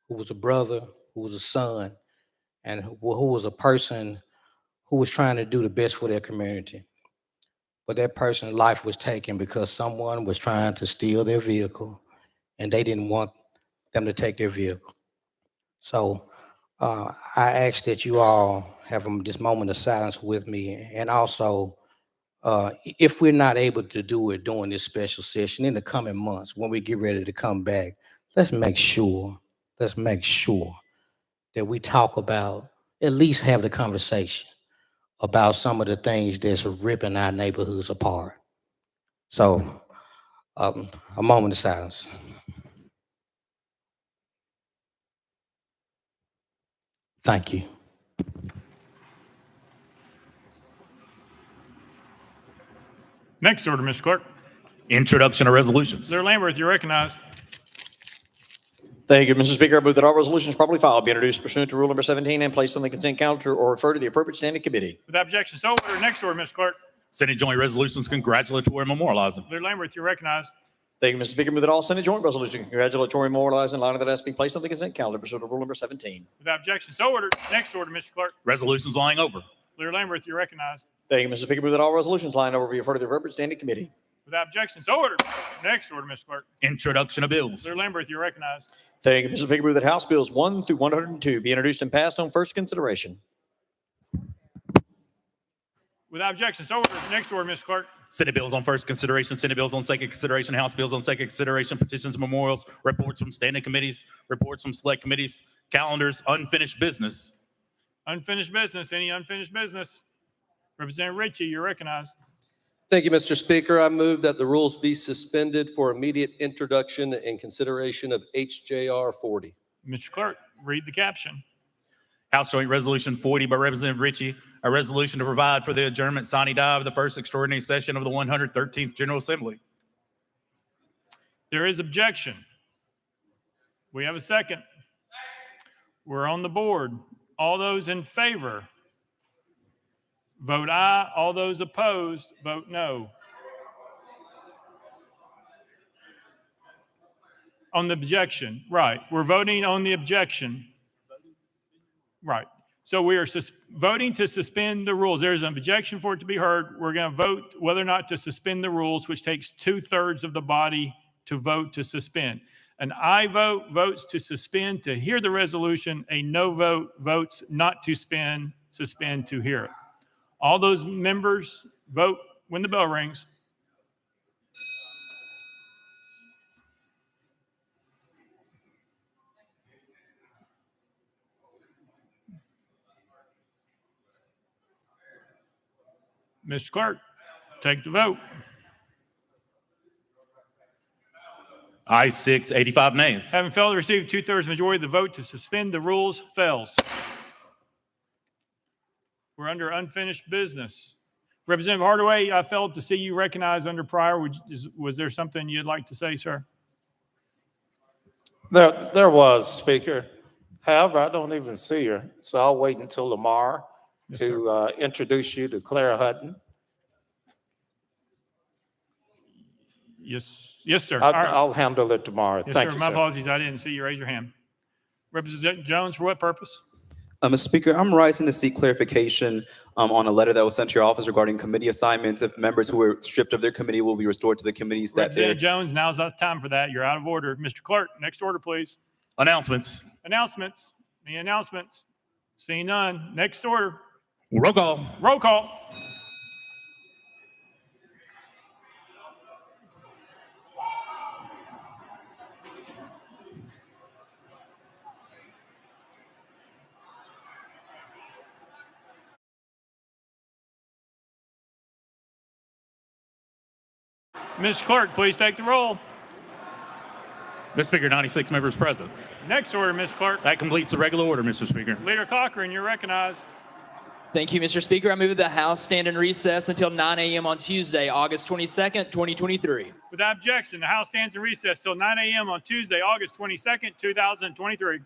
Speaker 21: who was a brother, who was a son, and who was a person who was trying to do the best for their community. But that person's life was taken because someone was trying to steal their vehicle, and they didn't want them to take their vehicle. So I ask that you all have this moment of silence with me. And also, if we're not able to do it during this special session in the coming months, when we get ready to come back, let's make sure that we talk about, at least have the conversation about some of the things that's ripping our neighborhoods apart. So, a moment of silence. Thank you.
Speaker 1: Next order, Mr. Clerk.
Speaker 3: Introduction of resolutions.
Speaker 1: Senator Lambert, you're recognized.
Speaker 4: Thank you, Mr. Speaker. I move that all resolutions properly filed be introduced pursuant to Rule number 17 and placed on the consent calendar or referred to the appropriate standing committee.
Speaker 1: Without objection, so ordered. Next order, Mr. Clerk.
Speaker 3: Senate Joint Resolutions congratulatory and memorializing.
Speaker 1: Senator Lambert, you're recognized.
Speaker 4: Thank you, Mr. Speaker. Move that all Senate joint resolutions congratulatory and memorializing in line with that has been placed on the consent calendar pursuant to Rule number 17.
Speaker 1: Without objection, so ordered. Next order, Mr. Clerk.
Speaker 3: Resolutions lying over.
Speaker 1: Senator Lambert, you're recognized.
Speaker 4: Thank you, Mr. Speaker. Move that all resolutions lying over be referred to the appropriate standing committee.
Speaker 1: Without objection, so ordered. Next order, Mr. Clerk.
Speaker 3: Introduction of bills.
Speaker 1: Senator Lambert, you're recognized.
Speaker 4: Thank you, Mr. Speaker. Move that House Bills 1 through 102 be introduced and passed on first consideration.
Speaker 1: Without objection, so ordered. Next order, Mr. Clerk.
Speaker 3: Senate bills on first consideration, Senate bills on second consideration, House bills on second consideration, petitions, memorials, reports from standing committees, reports from select committees, calendars, unfinished business.
Speaker 1: Unfinished business. Any unfinished business? Representative Ritchie, you're recognized.
Speaker 2: Thank you, Mr. Speaker. I move that the rules be suspended for immediate introduction and consideration of HJR 40.
Speaker 1: Mr. Clerk, read the caption.
Speaker 3: House Joint Resolution 40 by Representative Ritchie, a resolution to provide for the adjournment sine die of the first extraordinary session of the 113th General Assembly.
Speaker 1: There is objection. We have a second. We're on the board. All those in favor, vote aye. All those opposed, vote no. On the objection, right. We're voting on the objection. Right. So we are voting to suspend the rules. There's an objection for it to be heard. We're going to vote whether or not to suspend the rules, which takes 2/3 of the body to vote to suspend. An aye vote votes to suspend to hear the resolution. A no vote votes not to suspend to hear it. All those members vote when the bell rings. Mr. Clerk, take the vote.
Speaker 3: Aye, 6, 85 nays.
Speaker 1: Having failed to receive 2/3 majority of the vote to suspend the rules, fails. We're under unfinished business. Representative Hardaway, I failed to see you recognized under prior. Was there something you'd like to say, sir?
Speaker 22: There was, Speaker. However, I don't even see her, so I'll wait until tomorrow to introduce you to Clara Hutton.
Speaker 1: Yes, sir. All right.
Speaker 22: I'll handle it tomorrow.
Speaker 1: Yes,
Speaker 22: Thank
Speaker 1: sir.
Speaker 22: you,
Speaker 1: My
Speaker 22: sir.
Speaker 1: apologies. I didn't see you raise your hand. Representative Jones, for what purpose?
Speaker 12: Mr. Speaker, I'm rising to seek clarification on a letter that was sent to your office regarding committee assignments. If members who were stripped of their committee will be restored to the committees that they're.
Speaker 1: Representative Jones, now's not the time for that. You're out of order. Mr. Clerk, next order, please.
Speaker 3: Announcements.
Speaker 1: Announcements. Any announcements? Seeing none. Next order.
Speaker 3: Roll call.
Speaker 1: Roll call. Ms. Clerk, please take the roll.
Speaker 3: Mr. Speaker, 96 members present.
Speaker 1: Next order, Ms. Clerk.
Speaker 3: That completes the regular order, Mr. Speaker.
Speaker 1: Leader Cochran, you're recognized.
Speaker 23: Thank you, Mr. Speaker. I move that the House stand in recess until 9 a.m. on Tuesday, August 22nd, 2023.
Speaker 1: Without objection, the House stands in recess till 9 a.m. on Tuesday, August 22nd, 2023.